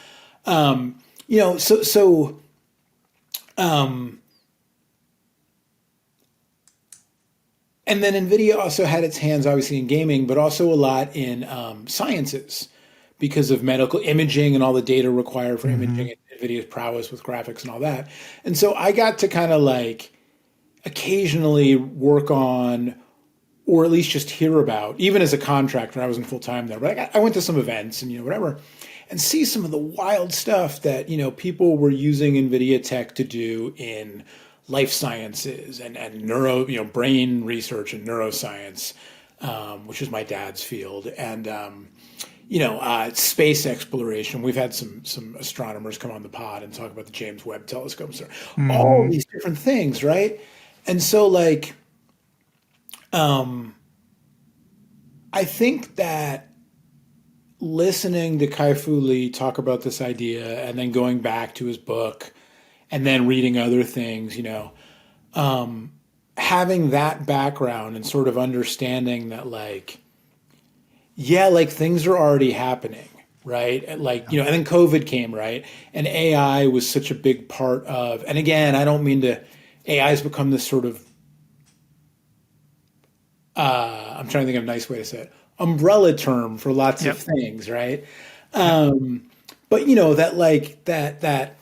And then Nvidia also had its hands obviously in gaming, but also a lot in sciences because of medical imaging and all the data required for imaging and Nvidia's prowess with graphics and all that. And so I got to kind of like occasionally work on, or at least just hear about, even as a contractor, I wasn't full-time there, but I went to some events and, whatever, and see some of the wild stuff that, people were using NVIDIA tech to do in life sciences and neuro, brain research and neuroscience, which is my dad's field. And, space exploration. We've had some astronomers come on the pod and talk about the James Webb Telescope. So all these different things, right? And so like, I think that listening to Kai-Fu Lee talk about this idea and then going back to his book and then reading other things, having that background and sort of understanding that like, yeah, like things are already happening, right? Like, and then COVID came, right? And AI was such a big part of, and again, I don't mean to, AI has become this sort of, I'm trying to think of a nice way to say it, umbrella term for lots of things, right? But that like that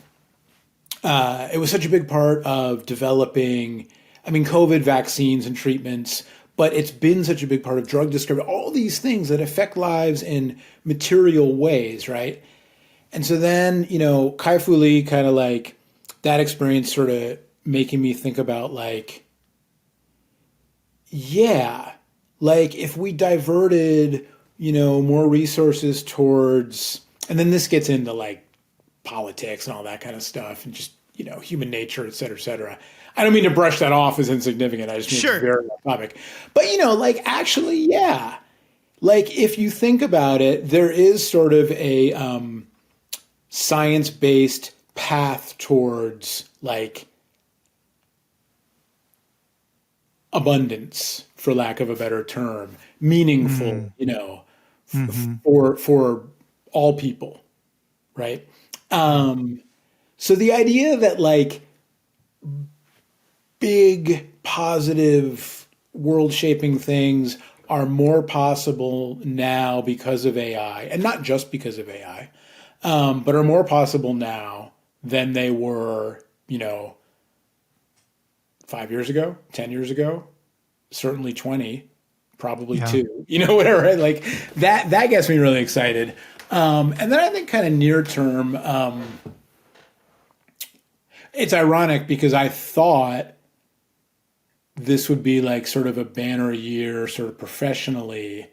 it was such a big part of developing, COVID vaccines and treatments, but it's been such a big part of drug discovery, all these things that affect lives in material ways, right? And so then, Kai-Fu Lee kind of like that experience sort of making me think about like, yeah, like if we diverted, more resources towards, and then this gets into like politics and all that kind of stuff and just, human nature, et cetera, et cetera. I don't mean to brush that off as insignificant. I just mean it's very off topic. But, like actually, yeah. Like if you think about it, there is sort of a science-based path towards like abundance, for lack of a better term, meaningful, for all people, right? So the idea that like big, positive, world-shaping things are more possible now because of AI, and not just because of AI, but are more possible now than they were, 5 years ago, 10 years ago, certainly 20, probably 2, whatever, right? Like that gets me really excited. And then I think kind of near term, it's ironic because I thought this would be like sort of a banner year sort of professionally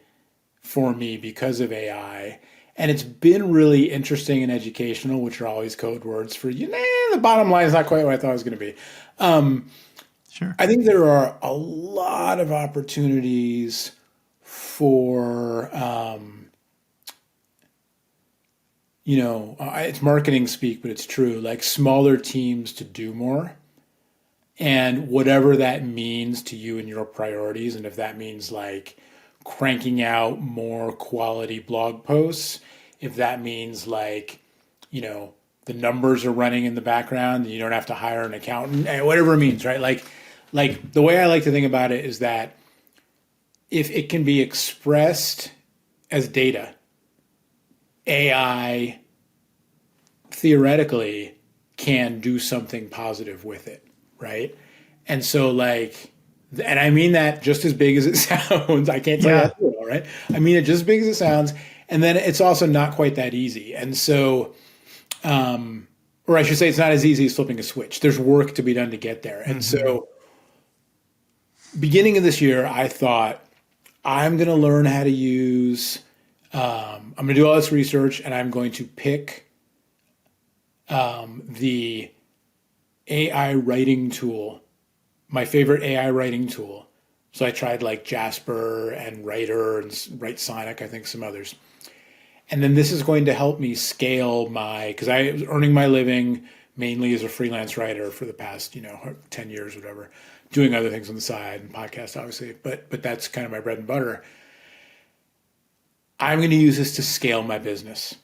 for me because of AI. And it's been really interesting and educational, which are always code words for, the bottom line is not quite what I thought it was going to be. Sure. I think there are a lot of opportunities for, it's marketing speak, but it's true, like smaller teams to do more. And whatever that means to you and your priorities, and if that means like cranking out more quality blog posts, if that means like, the numbers are running in the background and you don't have to hire an accountant, whatever it means, right? Like the way I like to think about it is that if it can be expressed as data, AI theoretically can do something positive with it, right? And so like, and I mean that just as big as it sounds. I can't tell you how to do it all, right? I mean it just as big as it sounds. And then it's also not quite that easy. And so, or I should say it's not as easy as flipping a switch. There's work to be done to get there. And so beginning of this year, I thought I'm going to learn how to use, I'm going to do all this research and I'm going to pick the AI writing tool, my favorite AI writing tool. So I tried like Jasper and Writer and Write Sonic, I think some others. And then this is going to help me scale because I was earning my living mainly as a freelance writer for the past, 10 years, whatever, doing other things on the side and podcasts, obviously, but that's kind of my bread and butter. I'm going to use this to scale my business.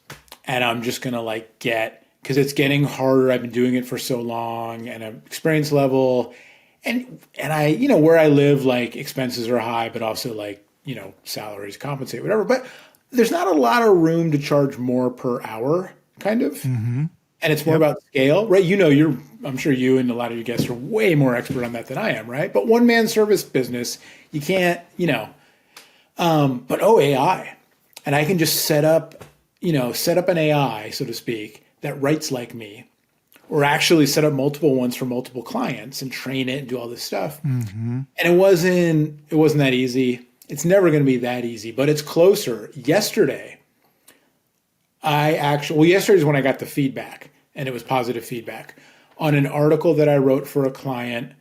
And I'm just going to because it's getting harder. I've been doing it for so long and an experience level. And I, where I live, like expenses are high, but also like, salaries compensate, whatever. But there's not a lot of room to charge more per hour, kind of. Mm-hmm. And it's more about scale, right? I'm sure you and a lot of your guests are way more expert on that than I am, right? But one man service business, you can't, but AI. And I can just set up an AI, so to speak, that writes like me, or actually set up multiple ones for multiple clients and train it and do all this stuff. Mm-hmm. And it wasn't that easy. It's never going to be that easy, but it's closer. Yesterday is when I got the feedback, and it was positive feedback on an article that I wrote for a client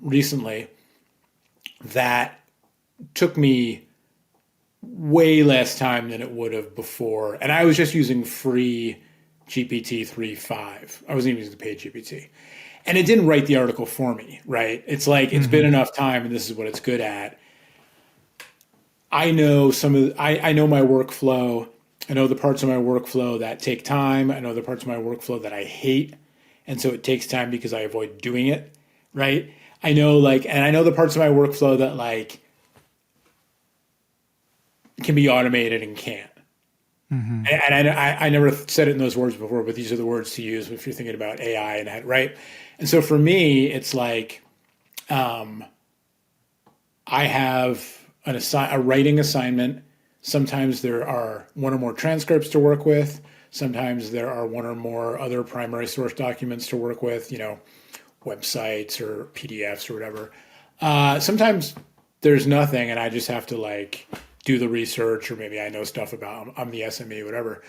recently that took me way less time than it would have before. And I was just using free GPT 3.5. I wasn't even using the paid GPT. And it didn't write the article for me, right? It's like, it's been enough time and this is what it's good at. I know I know my workflow. I know the parts of my workflow that take time. I know the parts of my workflow that I hate. And so it takes time because I avoid doing it, right? I know and I know the parts of my workflow that can be automated and can't. Mm-hmm. And I never said it in those words before, but these are the words to use if you're thinking about AI and that, right? And so for me, it's like I have a writing assignment. Sometimes there are one or more transcripts to work with. Sometimes there are one or more other primary source documents to work with, websites or PDFs or whatever. Sometimes there's nothing and I just have to do the research, or maybe I know stuff about, I'm the SME, whatever.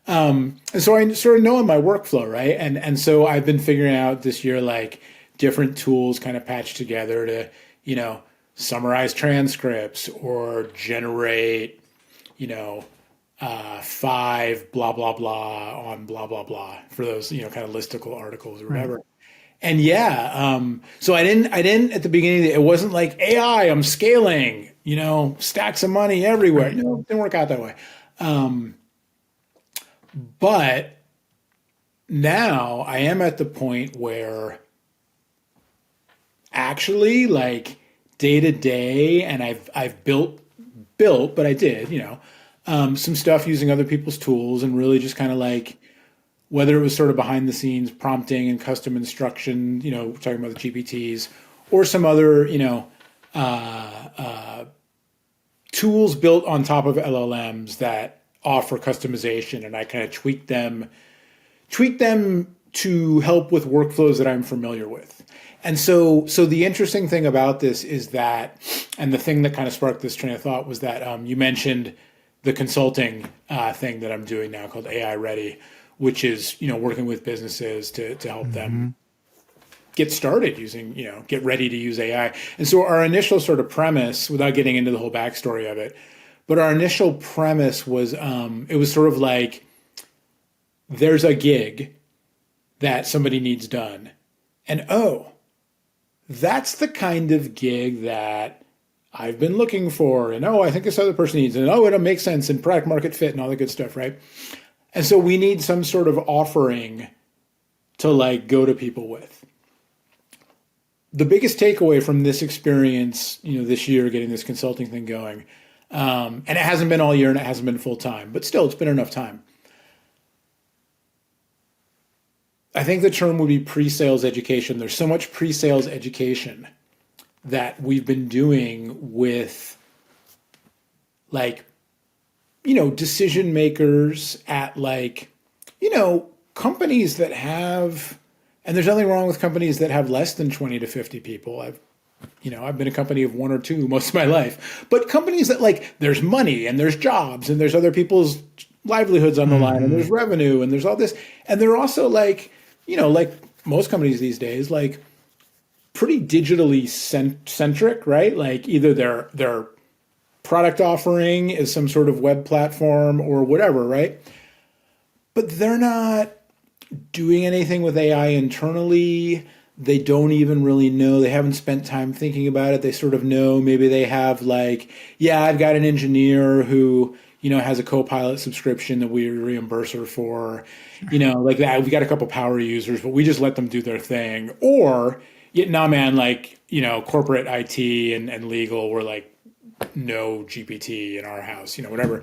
And so I sort of know in my workflow, right? And so I've been figuring out this year, different tools kind of patched together to, summarize transcripts or generate, 5 blah, blah, blah on blah, blah, blah for those, kind of listicle articles or whatever. Right. And so I didn't at the beginning, it wasn't like AI, I'm scaling, stacks of money everywhere. It didn't work out that way. But now I am at the point where actually day to day, and I've built, but I did, some stuff using other people's tools and really just kind of whether it was sort of behind the scenes prompting and custom instruction, talking about the GPTs, or some other, tools built on top of LLMs that offer customization, and I kind of tweak them to help with workflows that I'm familiar with. And so the interesting thing about this is that, and the thing that kind of sparked this train of thought was that you mentioned the consulting thing that I'm doing now called AI Ready, which is, working with businesses to help them get started using, get ready to use AI. And so our initial sort of premise, without getting into the whole backstory of it, but our initial premise was, it was sort of there's a gig that somebody needs done. And that's the kind of gig that I've been looking for. And I think this other person needs it. And it'll make sense and product market fit and all the good stuff, right? And so we need some sort of offering to go to people with. The biggest takeaway from this experience, this year, getting this consulting thing going, and it hasn't been all year and it hasn't been full time, but still it's been enough time. I think the term would be pre-sales education. There's so much pre-sales education that we've been doing with like, decision makers at like, companies that have, and there's nothing wrong with companies that have less than 20 to 50 people. I've been a company of one or two most of my life, but companies that like there's money and there's jobs and there's other people's livelihoods on the line and there's revenue and there's all this. And they're also like, like most companies these days, like pretty digitally centric, right? Like either their product offering is some sort of web platform or whatever, right? But they're not doing anything with AI internally. They don't even really know. They haven't spent time thinking about it. They sort of know maybe they have like, yeah, I've got an engineer who, has a Copilot subscription that we reimburse her for, like that. We got a couple power users, but we just let them do their thing. Or, nah, man, like, corporate IT and legal were like, no GPT in our house, whatever.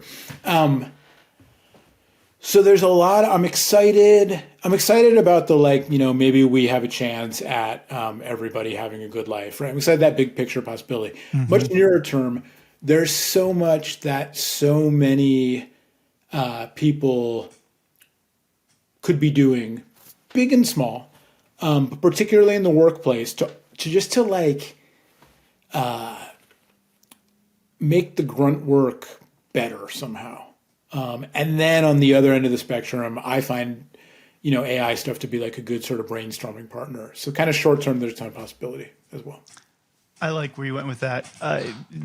So there's a lot. I'm excited about the like, maybe we have a chance at everybody having a good life, right? I'm excited that big picture possibility. Much nearer term, there's so much that so many people could be doing, big and small, but particularly in the workplace, to like make the grunt work better somehow. And then on the other end of the spectrum, I find, AI stuff to be like a good sort of brainstorming partner. So kind of short term, there's a ton of possibility as well. I like where you went with that.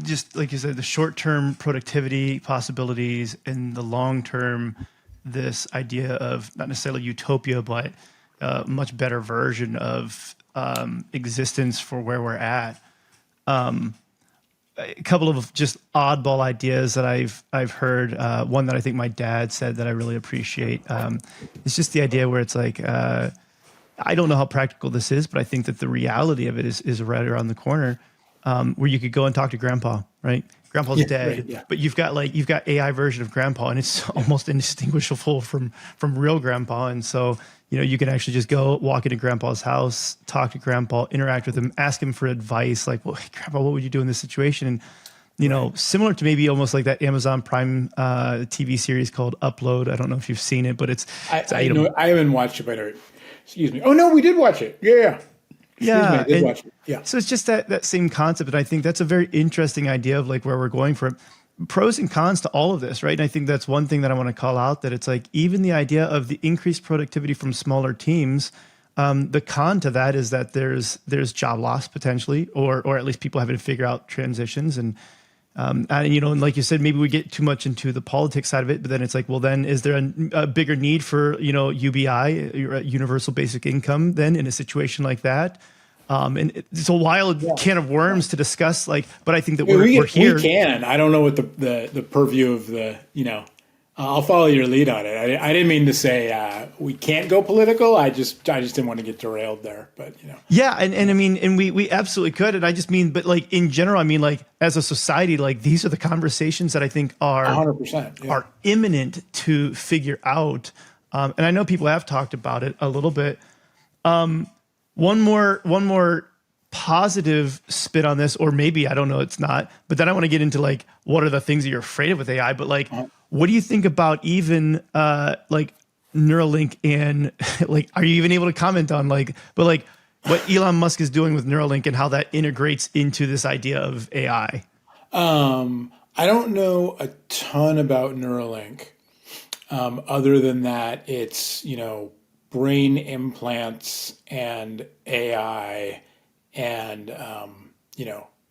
Just like you said, the short term productivity possibilities and the long term, this idea of not necessarily utopia, but a much better version of existence for where we're at. A couple of just oddball ideas that I've heard. One that I think my dad said that I really appreciate. It's just the idea where it's like, I don't know how practical this is, but I think that the reality of it is right around the corner, where you could go and talk to grandpa, right? Grandpa's dead, right, yeah. but you've got AI version of grandpa, and it's almost indistinguishable from real grandpa. And so, you can actually just go walk into grandpa's house, talk to grandpa, interact with him, ask him for advice. Like, well, hey, grandpa, what would you do in this situation? And, similar to maybe almost like that Amazon Prime TV series called Upload. I don't know if you've seen it, but I haven't watched it, but excuse me. Oh no, we did watch it. Yeah. Yeah. I did watch it. Yeah. So it's just that same concept. And I think that's a very interesting idea of like where we're going from. Pros and cons to all of this, right? And I think that's one thing that I want to call out, that it's like even the idea of the increased productivity from smaller teams, the con to that is that there's job loss potentially, or at least people having to figure out transitions. And and like you said, maybe we get too much into the politics side of it, but then it's like, well, then is there a bigger need for, UBI, universal basic income, then in a situation like that? And it's a wild can of worms to discuss, but I think that we're here. We can. I don't know what the purview of I'll follow your lead on it. I didn't mean to say we can't go political. I just didn't want to get derailed there, but Yeah. And I mean, and we absolutely could. And I just mean, but like in general, I mean, like as a society, like these are the conversations that I think are 100%, are imminent to figure out. And I know people have talked about it a little bit. One more positive spin on this, or maybe, I don't know, it's not, but then I want to get into like, what are the things that you're afraid of with AI? But like, what do you think about even like Neuralink, and like, are you even able to comment on what Elon Musk is doing with Neuralink and how that integrates into this idea of AI? I don't know a ton about Neuralink, other than that it's, brain implants and AI and,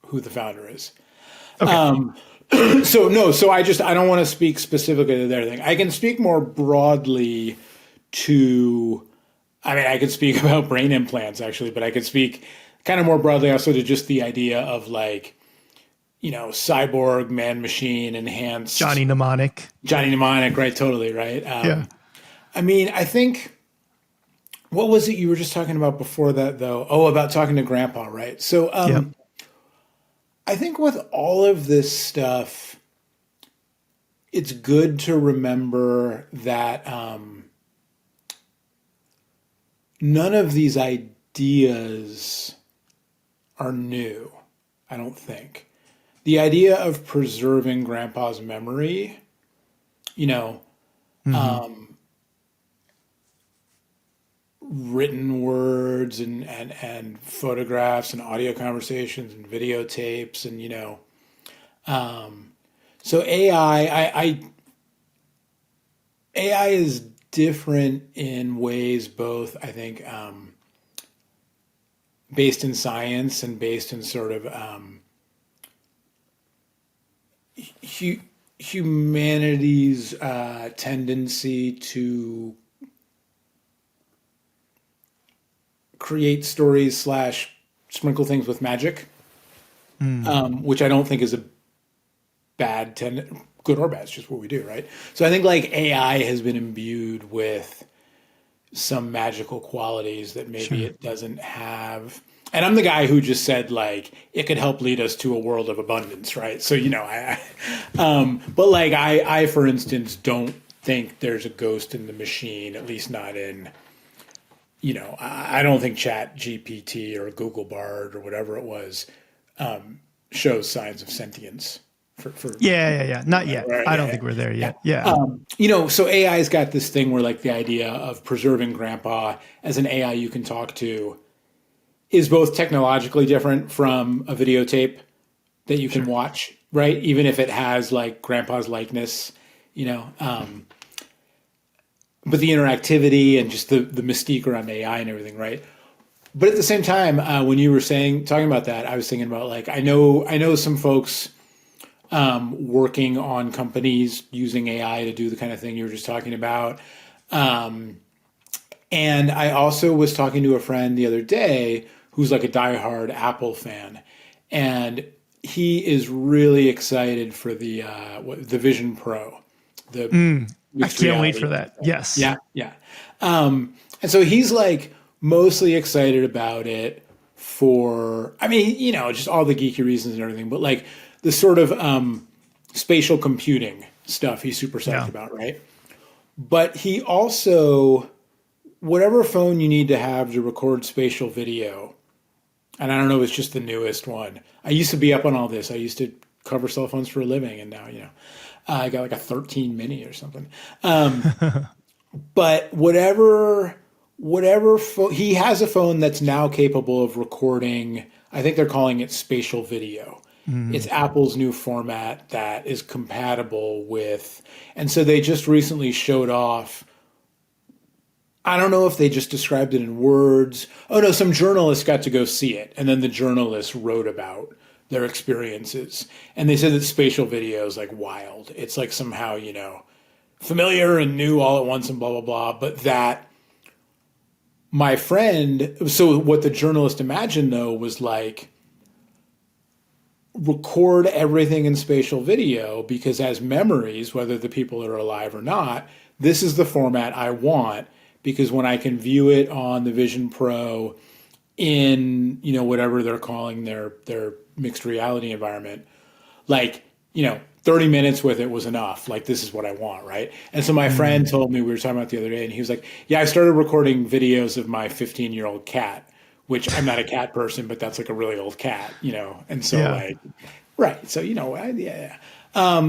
who the founder is. Okay. So I don't want to speak specifically to their thing. I can speak more broadly I could speak about brain implants actually, but I could speak kind of more broadly also to just the idea of like, cyborg, man machine, enhanced. Johnny Mnemonic, right? Totally. Right. Yeah. I mean, I think, what was it you were just talking about before that, though? Oh, about talking to grandpa, right? So I think with all of this stuff, it's good to remember that none of these ideas are new, I don't think. The idea of preserving grandpa's memory, you know, written words and photographs and audio conversations and videotapes and, you know, so AI is different in ways, both, I think, based in science and based in sort of humanity's tendency to create stories / sprinkle things with magic, which I don't think is a bad good or bad. It's just what we do, right? So I think like AI has been imbued with some magical qualities that maybe it doesn't have. And I'm the guy who just said like it could help lead us to a world of abundance, right? So you know, but like I for instance don't think there's a ghost in the machine, at least not in. You know, I don't think Chat GPT or Google Bard or whatever it was shows signs of sentience. Yeah. Not yet. I don't think we're there yet. Yeah. You know, so AI's got this thing where like the idea of preserving grandpa as an AI you can talk to is both technologically different from a videotape that you can watch, right? Even if it has like grandpa's likeness, you know. But the interactivity and just the mystique around AI and everything, right? But at the same time, when you were talking about that, I was thinking about like I know some folks working on companies using AI to do the kind of thing you were just talking about. And I also was talking to a friend the other day who's like a diehard Apple fan, and he is really excited for the Vision Pro. I can't wait for that. Yes. Yeah. And so he's like mostly excited about it for, I mean, you know, just all the geeky reasons and everything, but like the sort of spatial computing stuff he's super psyched about, right? But he also, whatever phone you need to have to record spatial video, and I don't know if it's just the newest one. I used to be up on all this. I used to cover cell phones for a living, and now, you know, I got like a 13 mini or something. But whatever he has a phone that's now capable of recording, I think they're calling it spatial video. It's Apple's new format that is compatible with, and so they just recently showed off. I don't know if they just described it in words. Oh no, some journalists got to go see it, and then the journalists wrote about their experiences. And they said that spatial video is like wild. It's like somehow, you know, familiar and new all at once and blah, blah, blah. But that my friend, so what the journalist imagined though was like record everything in spatial video because as memories, whether the people are alive or not, this is the format I want because when I can view it on the Vision Pro in, you know, whatever they're calling their mixed reality environment, like, you know, 30 minutes with it was enough. Like, this is what I want, right? And so my friend told me, we were talking about the other day, and he was like, yeah, I started recording videos of my 15-year-old cat, which I'm not a cat person, but that's like a really old cat, you know? And so like, right. So, you know,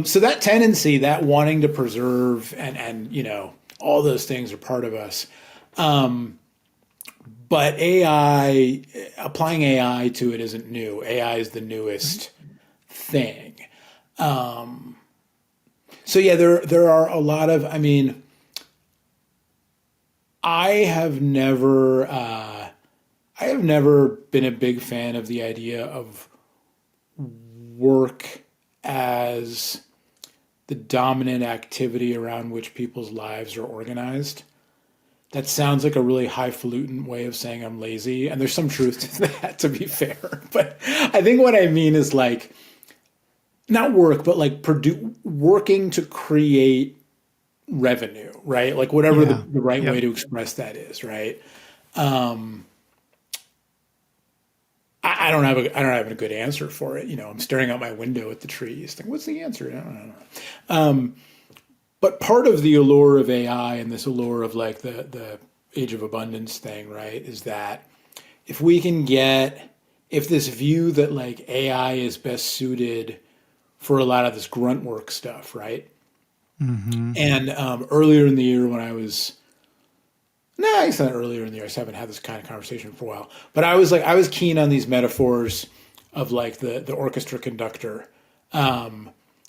so that tendency, that wanting to preserve and, you know, all those things are part of us. But AI, applying AI to it isn't new. AI is the newest thing. So yeah, there are a lot of, I mean, I have never been a big fan of the idea of work as the dominant activity around which people's lives are organized. That sounds like a really highfalutin way of saying I'm lazy. And there's some truth to that, to be fair. But I think what I mean is like, not work, but like working to create revenue, right? Like whatever the right way to express that is, right? I don't have a good answer for it. You know, I'm staring out my window at the trees. Think, what's the answer? I don't know. But part of the allure of AI and this allure of like the age of abundance thing, right? Is that if we can get, if this view that like AI is best suited for a lot of this grunt work stuff, right? And earlier in the year when I was, no, it's not earlier in the year. I just haven't had this kind of conversation for a while. But I was keen on these metaphors of like the orchestra conductor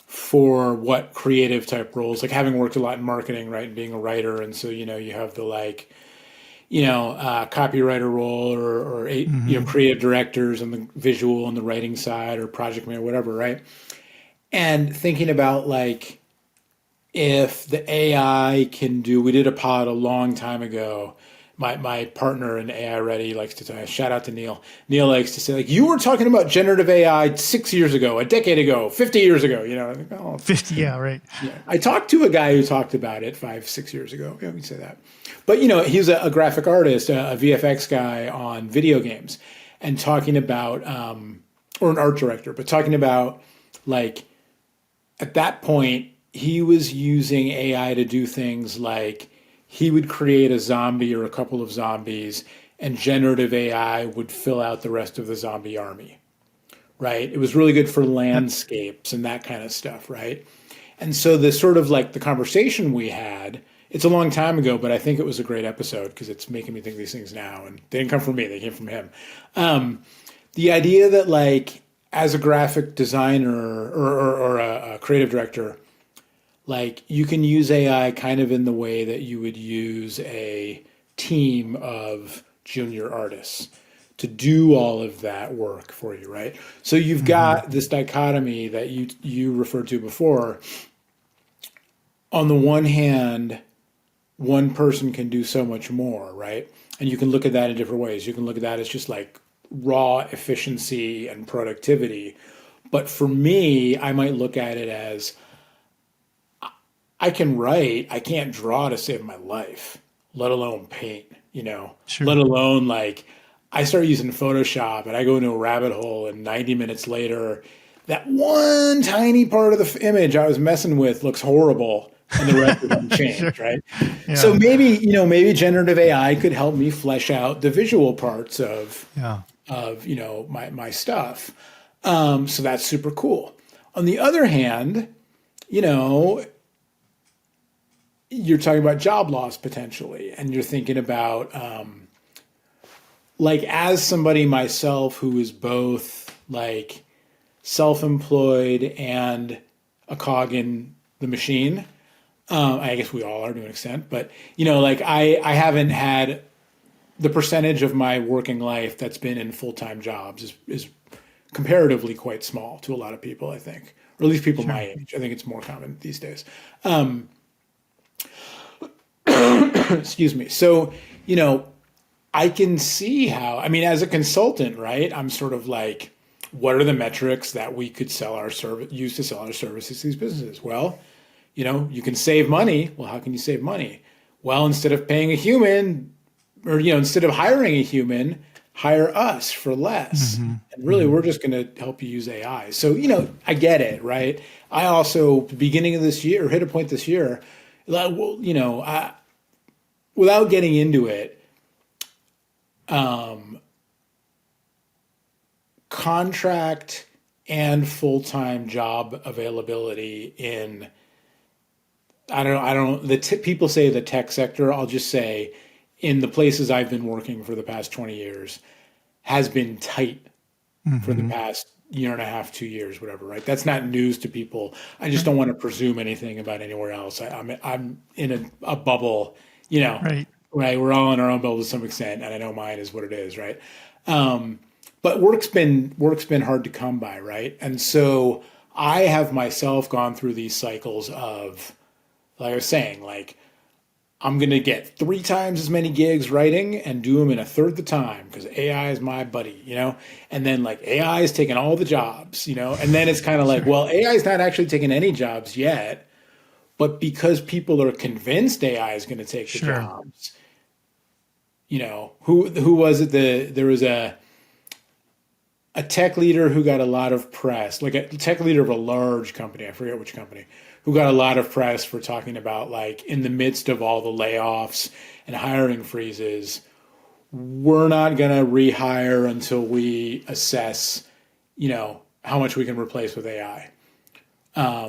for what creative type roles, like having worked a lot in marketing, right, and being a writer. And so, you have the like, copywriter role or creative directors on the visual and the writing side or project manager, whatever, right? And thinking about like, if the AI can do, we did a pod a long time ago. My partner in AI Ready likes to tell, shout out to Neil. Neil likes to say, like, you were talking about generative AI 6 years ago, a decade ago, 50 years ago, I think, oh, 50, yeah, right. Yeah. I talked to a guy who talked about it 5-6 years ago. Yeah, we can say that. But, he's a graphic artist, a VFX guy on video games, and talking about, or an art director, but talking about, like, at that point, he was using AI to do things like he would create a zombie or a couple of zombies and generative AI would fill out the rest of the zombie army, right? It was really good for landscapes and that kind of stuff, right? And so the sort of like the conversation we had, it's a long time ago, but I think it was a great episode because it's making me think of these things now. And they didn't come from me, they came from him. The idea that like as a graphic designer or a creative director, like you can use AI kind of in the way that you would use a team of junior artists to do all of that work for you, right? So you've got this dichotomy that you referred to before. On the one hand, one person can do so much more, right? And you can look at that in different ways. You can look at that as just like raw efficiency and productivity. But for me, I might look at it as I can write, I can't draw to save my life, let alone paint, Sure. let alone like I start using Photoshop and I go into a rabbit hole and 90 minutes later, that one tiny part of the image I was messing with looks horrible and the rest of them changed, Sure. right? Yeah. So maybe generative AI could help me flesh out the visual parts of my stuff. So that's super cool. On the other hand, you're talking about job loss potentially, and you're thinking about like as somebody myself who is both like self-employed and a cog in the machine. I guess we all are to an extent, but like I haven't had the percentage of my working life that's been in full-time jobs is comparatively quite small to a lot of people, I think, or at least people my age. I think it's more common these days. Excuse me. So, I can see how, as a consultant, right? I'm sort of like, what are the metrics that we could use to sell our services to these businesses? Well, you can save money. Well, how can you save money? Well, instead of paying a human or, instead of hiring a human, hire us for less. And really, we're just going to help you use AI. So, I get it, right? I also, beginning of this year, hit a point this year, without getting into it, contract and full-time job availability in, people say the tech sector, I'll just say in the places I've been working for the past 20 years has been tight for the past year and a half, 2 years, whatever, right? That's not news to people. I just don't want to presume anything about anywhere else. I'm in a bubble, right? We're all in our own bubble to some extent, and I know mine is what it is, right? But work's been hard to come by, right? And so I have myself gone through these cycles of, like I was saying, like I'm going to get 3 times as many gigs writing and do them in a third the time because AI is my buddy, and then like AI is taking all the jobs, and then it's kind of like, well, AI is not actually taking any jobs yet, but because people are convinced AI is going to take the jobs, who was it? There was a tech leader who got a lot of press, like a tech leader of a large company, I forget which company, who got a lot of press for talking about, like, in the midst of all the layoffs and hiring freezes, we're not going to rehire until we assess, how much we can replace with AI.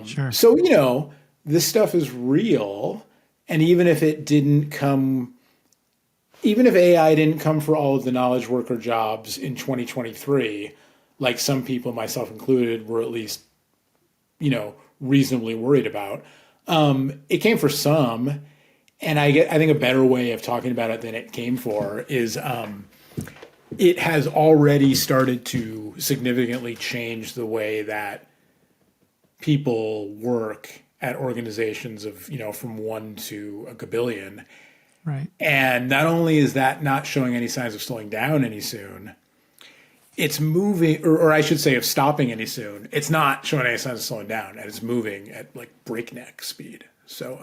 Sure. So, this stuff is real. And even if AI didn't come for all of the knowledge worker jobs in 2023, like some people, myself included, were at least, reasonably worried about, it came for some. And I think a better way of talking about it than it came for is it has already started to significantly change the way that people work at organizations of, from 1 to a gabillion. Right. And not only is that not showing any signs of slowing down any soon, it's moving, or I should say of stopping any soon. It's not showing any signs of slowing down, and it's moving at like breakneck speed. So,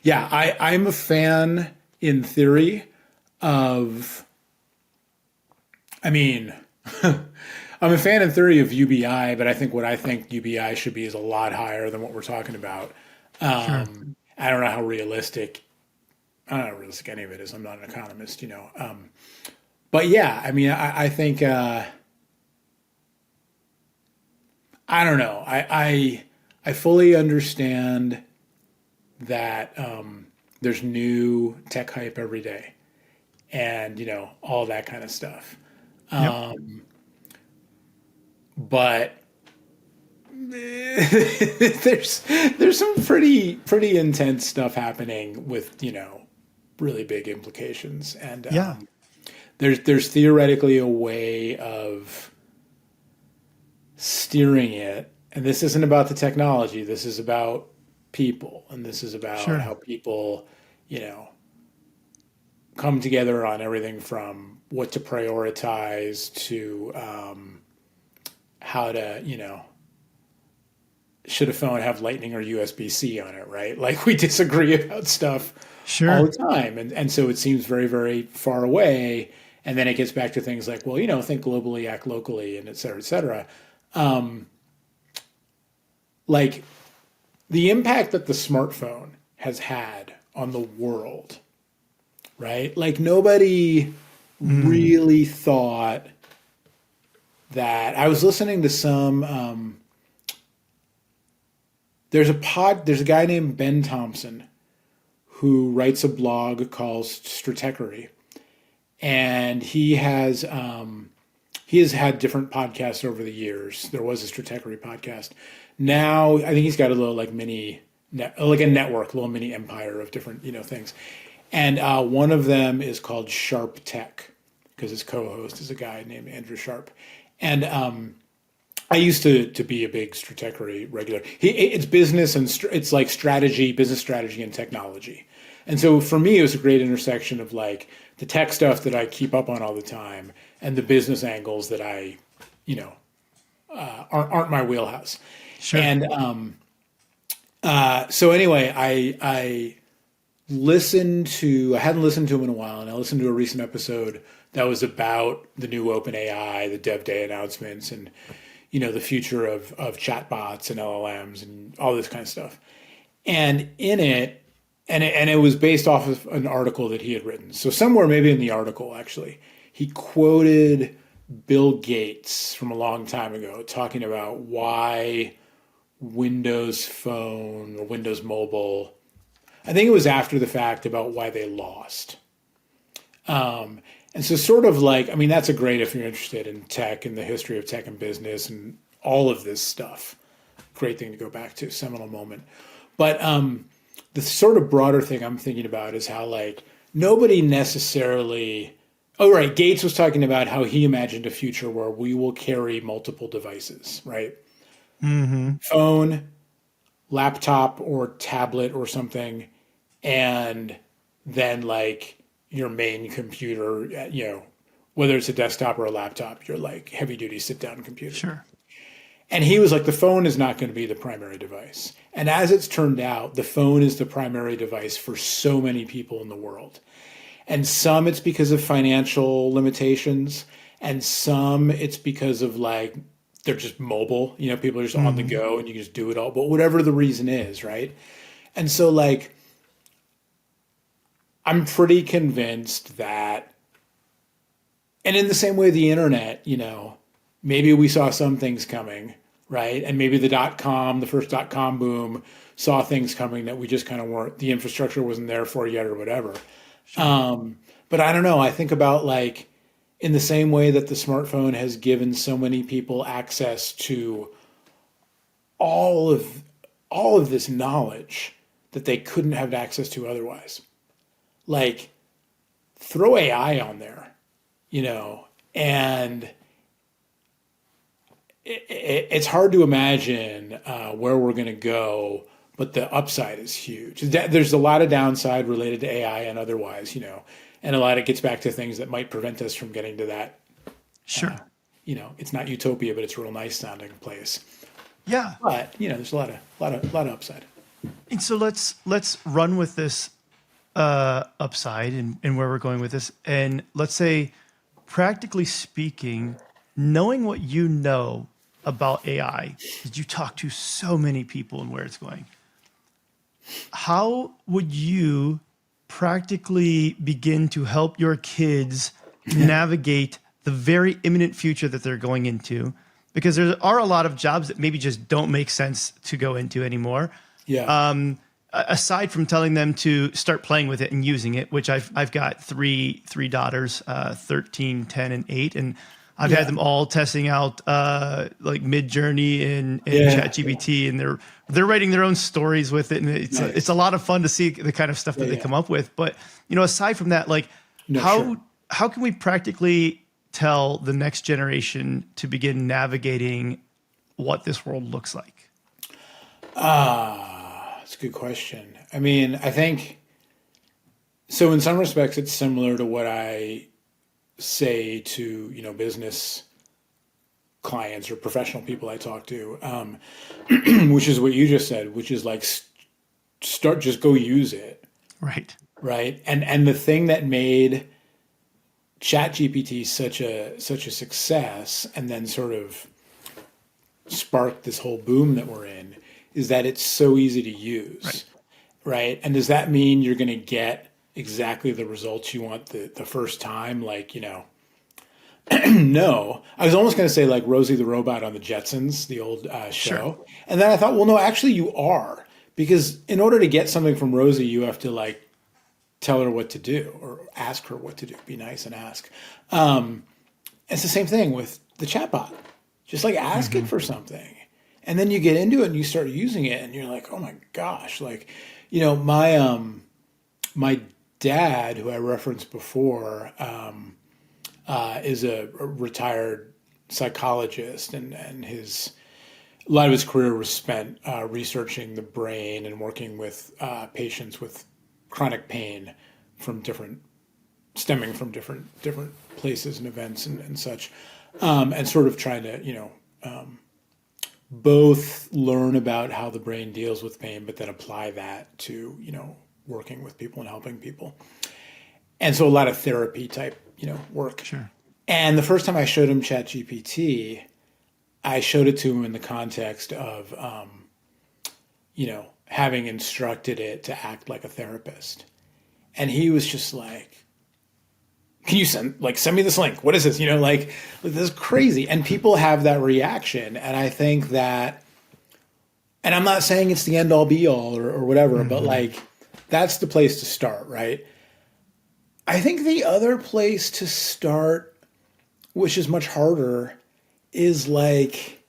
I'm a fan in theory of, I'm a fan in theory of UBI, but I think what I think UBI should be is a lot higher than what we're talking about. Sure. I don't know how realistic, any of it is. I'm not an economist, But yeah, I think, I don't know. I fully understand that there's new tech hype every day and, all that kind of stuff. Yep. But there's some pretty intense stuff happening with, really big implications. And there's theoretically a way of steering it. And this isn't about the technology. This is about people. And this is about how people, come together on everything from what to prioritize to how to, should a phone have Lightning or USB-C on it, right? Like, we disagree about stuff all the time. And so it seems very, very far away. And then it gets back to things like, well, think globally, act locally, and et cetera, et cetera. Like, the impact that the smartphone has had on the world, right? Like, nobody really thought that. I was listening to some, there's a guy named Ben Thompson who writes a blog called Stratechery, and he has had different podcasts over the years. There was a Stratechery podcast. Now I think he's got a little like a network, a little mini empire of different things. And one of them is called Sharp Tech, because his co-host is a guy named Andrew Sharp. And I used to be a big Stratechery regular. It's business and it's like business strategy and technology. And so for me, it was a great intersection of like the tech stuff that I keep up on all the time and the business angles that I, aren't my wheelhouse. Sure. And so anyway, I hadn't listened to him in a while, and I listened to a recent episode that was about the new OpenAI, the Dev Day announcements, and the future of chatbots and LLMs and all this kind of stuff. And in it, and it was based off of an article that he had written. So somewhere maybe in the article, actually, he quoted Bill Gates from a long time ago talking about why Windows Phone or Windows Mobile, I think it was after the fact, about why they lost. And so sort of like, that's a great, if you're interested in tech and the history of tech and business and all of this stuff, great thing to go back to, seminal moment. But the sort of broader thing I'm thinking about is how like nobody necessarily, Gates was talking about how he imagined a future where we will carry multiple devices, right? Mm-hmm. Phone, laptop or tablet or something, and then like your main computer, whether it's a desktop or a laptop, your like heavy duty sit down computer. Sure. And he was like, the phone is not going to be the primary device. And as it's turned out, the phone is the primary device for so many people in the world. And some it's because of financial limitations, And some it's because of like they're just mobile, people are just on the go and you can just do it all. But whatever the reason is, right? And so like I'm pretty convinced that, and in the same way the internet, maybe we saw some things coming, right? And maybe the first dot-com boom saw things coming that we just kind of weren't, the infrastructure wasn't there for yet or whatever. But I don't know. I think about like, in the same way that the smartphone has given so many people access to all of this knowledge that they couldn't have access to otherwise. Like, throw AI on there, and it's hard to imagine where we're going to go, but the upside is huge. There's a lot of downside related to AI and otherwise, and a lot of it gets back to things that might prevent us from getting to that. Sure. It's not utopia, but it's a real nice sounding place. Yeah. But there's a lot of upside. And so let's run with this upside and where we're going with this. And let's say, practically speaking, knowing what you know about AI, because you talk to so many people and where it's going, how would you practically begin to help your kids navigate the very imminent future that they're going into? Because there are a lot of jobs that maybe just don't make sense to go into anymore. Yeah. Aside from telling them to start playing with it and using it, which I've got three daughters, 13, 10, and 8, and I've had them all testing out like Midjourney and ChatGPT, and they're writing their own stories with it, and it's a lot of fun to see the kind of stuff that they come up with. But aside from that, like how can we practically tell the next generation to begin navigating what this world looks like? That's a good question. I mean, I think so. In some respects, it's similar to what I say to business clients or professional people I talk to, which is what you just said, which is like just go use it. Right. And the thing that made ChatGPT such a success and then sort of sparked this whole boom that we're in is that it's so easy to use. Right. And does that mean you're going to get exactly the results you want the first time? Like, no. I was almost going to say like Rosie the Robot on the Jetsons, the old show. Sure. And then I thought, well, no, actually you are. Because in order to get something from Rosie, you have to like tell her what to do or ask her what to do. Be nice and ask. It's the same thing with the chatbot. Just like ask it for something. And then you get into it and you start using it and you're like, oh my gosh. Like, my dad, who I referenced before, is a retired psychologist, and a lot of his career was spent researching the brain and working with patients with chronic pain stemming from different places and events and such, and sort of trying to both learn about how the brain deals with pain, but then apply that to working with people and helping people. And so a lot of therapy type, work. Sure. And the first time I showed him ChatGPT, I showed it to him in the context of, having instructed it to act like a therapist. And he was just like, can you send me this link? What is this? This is crazy. And people have that reaction. And I think that, and I'm not saying it's the end all be all or whatever, but like, that's the place to start, right? I think the other place to start, which is much harder, is like,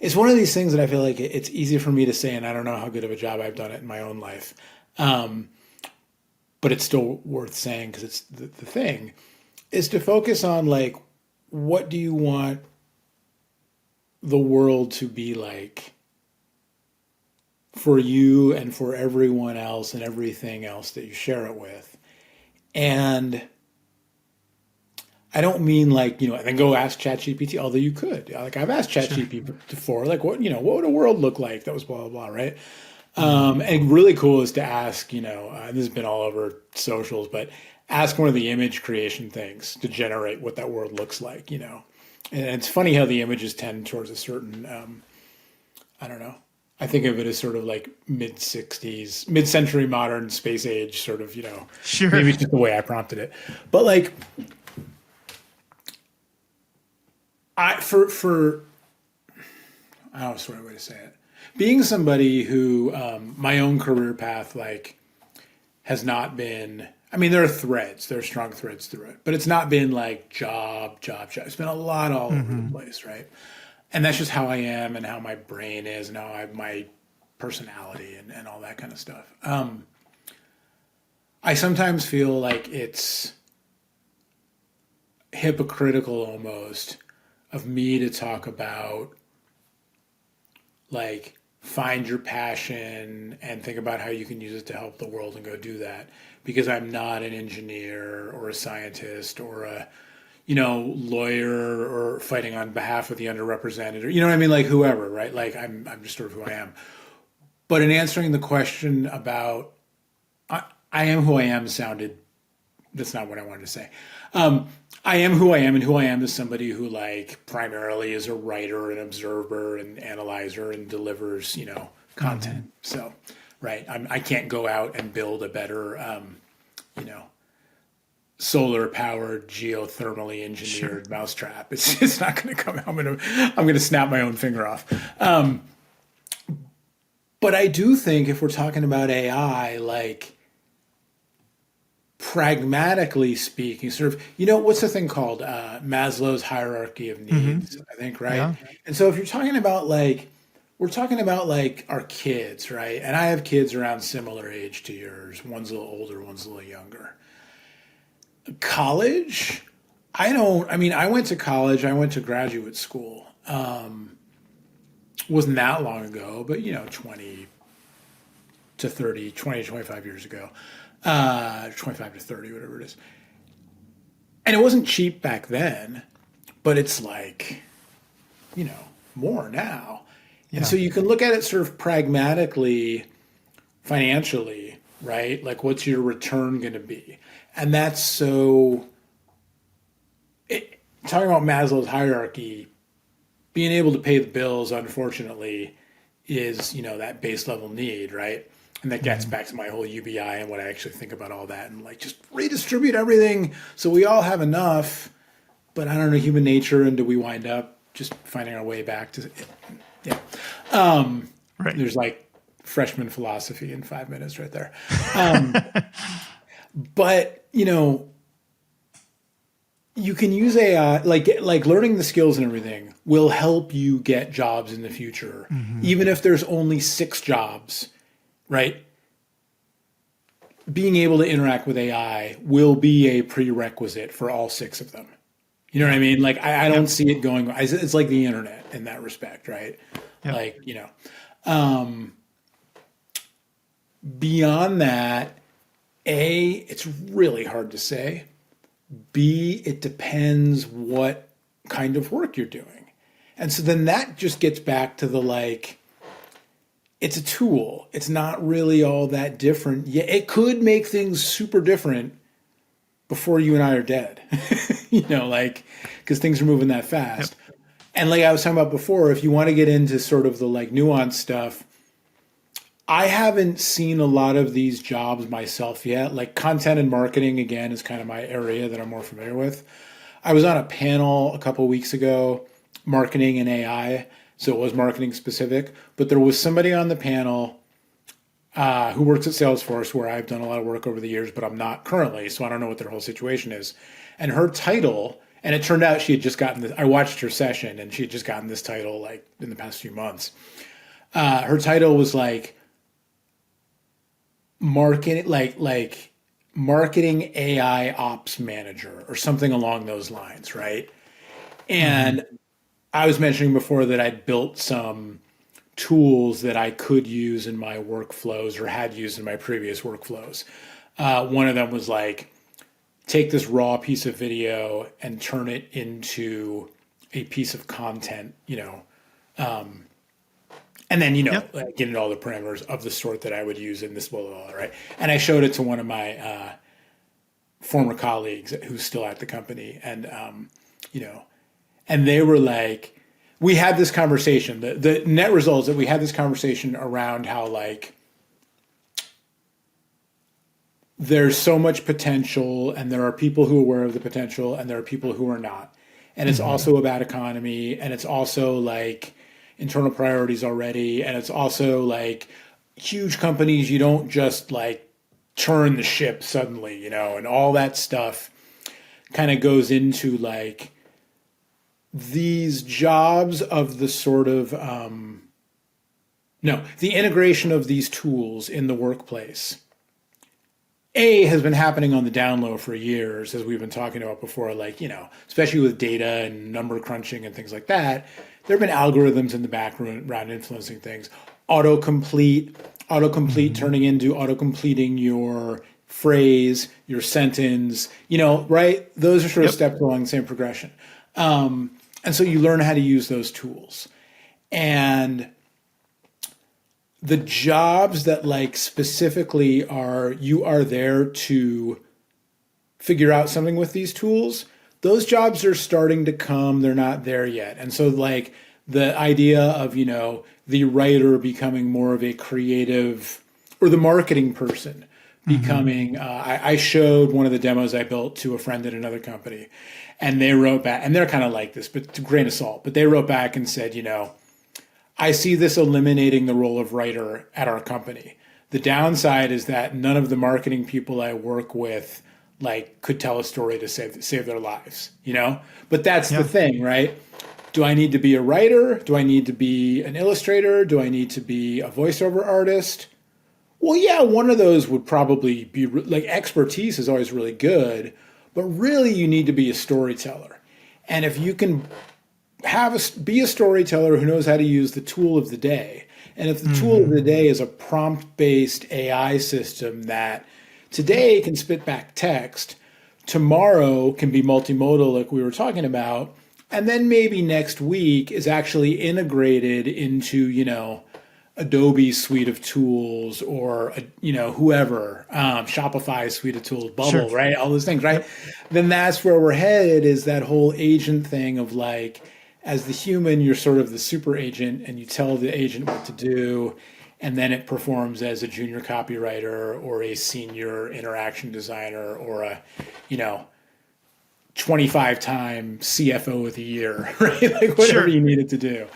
it's one of these things that I feel like it's easy for me to say, and I don't know how good of a job I've done it in my own life. But it's still worth saying because it's the thing, is to focus on like, what do you want the world to be like for you and for everyone else and everything else that you share it with. And I don't mean like, and then go ask ChatGPT, although you could. Like I've asked ChatGPT before, like what would a world look like that was blah, blah, blah, right? And really cool is to ask, and this has been all over socials, but ask one of the image creation things to generate what that world looks like, And it's funny how the images tend towards a certain, I don't know. I think of it as sort of like mid-60s, mid-century modern space age sort of, Sure. maybe it's just the way I prompted it. But like, I don't know what's the right way to say it. Being somebody who, my own career path, like, has not been, I mean, there are strong threads through it, but it's not been like job. It's been a lot all over the place, right? And that's just how I am and how my brain is and how my personality and all that kind of stuff. I sometimes feel like it's hypocritical almost of me to talk about, like, find your passion and think about how you can use it to help the world and go do that, because I'm not an engineer or a scientist or a lawyer or fighting on behalf of the underrepresented, or, you know what I mean? Like, whoever, right? Like, I'm just sort of who I am. But in answering the question about I am who I am sounded, that's not what I wanted to say. I am who I am, and who I am is somebody who, like, primarily is a writer and observer and analyzer and delivers, content. So, right, I can't go out and build a better, solar-powered, geothermally engineered mousetrap. It's not going to come. I'm going to snap my own finger off. But I do think if we're talking about AI, like, pragmatically speaking, sort of, what's the thing called Maslow's hierarchy of needs, I think, right? Yeah. And so if you're talking about, like, we're talking about, like, our kids, right? And I have kids around similar age to yours. One's a little older, one's a little younger. College, I went to college, I went to graduate school. Wasn't that long ago, but 20 to 25 years ago. 25 to 30, whatever it is. And it wasn't cheap back then, but it's like, more now. Yeah. And so you can look at it sort of pragmatically, financially, right? Like, what's your return going to be? And that's talking about Maslow's hierarchy, being able to pay the bills, unfortunately, is, that base level need, right? And that gets back to my whole UBI and what I actually think about all that, and, like, just redistribute everything so we all have enough. But I don't know, human nature, and do we wind up just finding our way back to it? Yeah. Right. There's, like, freshman philosophy in 5 minutes right there. But, you can use AI, like learning the skills and everything will help you get jobs in the future, even if there's only 6 jobs. Right? Being able to interact with AI will be a prerequisite for all 6 of them. You know what I mean? Like, I don't see it going, it's like the internet in that respect, right? Yep. Like, beyond that, A, it's really hard to say. B, it depends what kind of work you're doing. And so then that just gets back to the, like, it's a tool. It's not really all that different. Yeah, it could make things super different before you and I are dead, because things are moving that fast. Yep. And like I was talking about before, if you want to get into sort of the, like, nuanced stuff, I haven't seen a lot of these jobs myself yet. Like, content and marketing, again, is kind of my area that I'm more familiar with. I was on a panel a couple of weeks ago, marketing and AI. So it was marketing specific, but there was somebody on the panel who works at Salesforce, where I've done a lot of work over the years, but I'm not currently, so I don't know what their whole situation is. And her title, and it turned out she had just gotten this, I watched her session, and she had just gotten this title, like, in the past few months. Her title was like marketing AI ops manager or something along those lines, right? And I was mentioning before that I'd built some tools that I could use in my workflows or had used in my previous workflows. One of them was, like, take this raw piece of video and turn it into a piece of content, and And then, like, get into all the parameters of the sort that I would use in this, blah, blah, blah, right? And I showed it to one of my former colleagues who's still at the company. And, and they were like, we had this conversation. The net result is that we had this conversation around how, like, there's so much potential, and there are people who are aware of the potential, and there are people who are not. And it's also about economy, and it's also like internal priorities already, and it's also like huge companies, you don't just like turn the ship suddenly, and all that stuff kind of goes into like these jobs of the sort of the integration of these tools in the workplace has been happening on the down low for years, as we've been talking about before, like, especially with data and number crunching and things like that. There have been algorithms in the background influencing things. Autocomplete turning into autocompleting your phrase, your sentence, right? Those are sort of steps along the same progression. And so you learn how to use those tools. And the jobs that like specifically you are there to figure out something with these tools, those jobs are starting to come. They're not there yet. And so like the idea of, the writer becoming more of a creative, or the marketing person becoming, I showed one of the demos I built to a friend at another company, and they wrote back, and they're kind of like this, but to grain of salt, but they wrote back and said, I see this eliminating the role of writer at our company. The downside is that none of the marketing people I work with like could tell a story to save their lives, But that's the thing, right? Do I need to be a writer? Do I need to be an illustrator? Do I need to be a voiceover artist? Well, yeah, one of those would probably be like, expertise is always really good, but really you need to be a storyteller. And if you can be a storyteller who knows how to use the tool of the day, and if the tool of the day is a prompt-based AI system that today can spit back text, tomorrow can be multimodal like we were talking about, and then maybe next week is actually integrated into, Adobe's suite of tools, or, whoever, Shopify's suite of tools, Bubble, right? All those things, right? Yep. Then that's where we're headed, is that whole agent thing of like, as the human, you're sort of the super agent, and you tell the agent what to do, and then it performs as a junior copywriter or a senior interaction designer or a, 25-time CFO of the year, right? Like whatever you need it to do.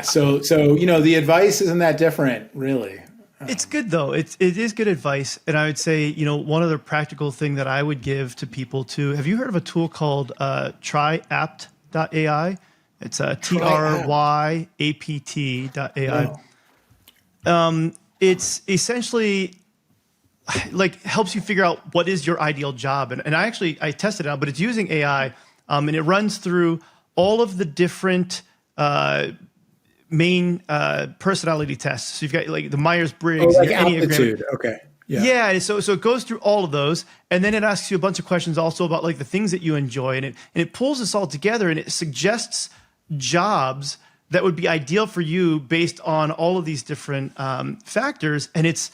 So the advice isn't that different, really. It's good though. It is good advice, and I would say one other practical thing that I would give to people too. Have you heard of a tool called tryapt.ai? It's tryapt.ai. No. It's essentially like helps you figure out what is your ideal job, and I tested it out, but it's using AI, and it runs through all of the different main personality tests. So you've got like the Myers-Briggs, like Enneagram. aptitude. Okay. Yeah. So it goes through all of those, and then it asks you a bunch of questions also about like the things that you enjoy, and it pulls this all together, and it suggests jobs that would be ideal for you based on all of these different factors, and it's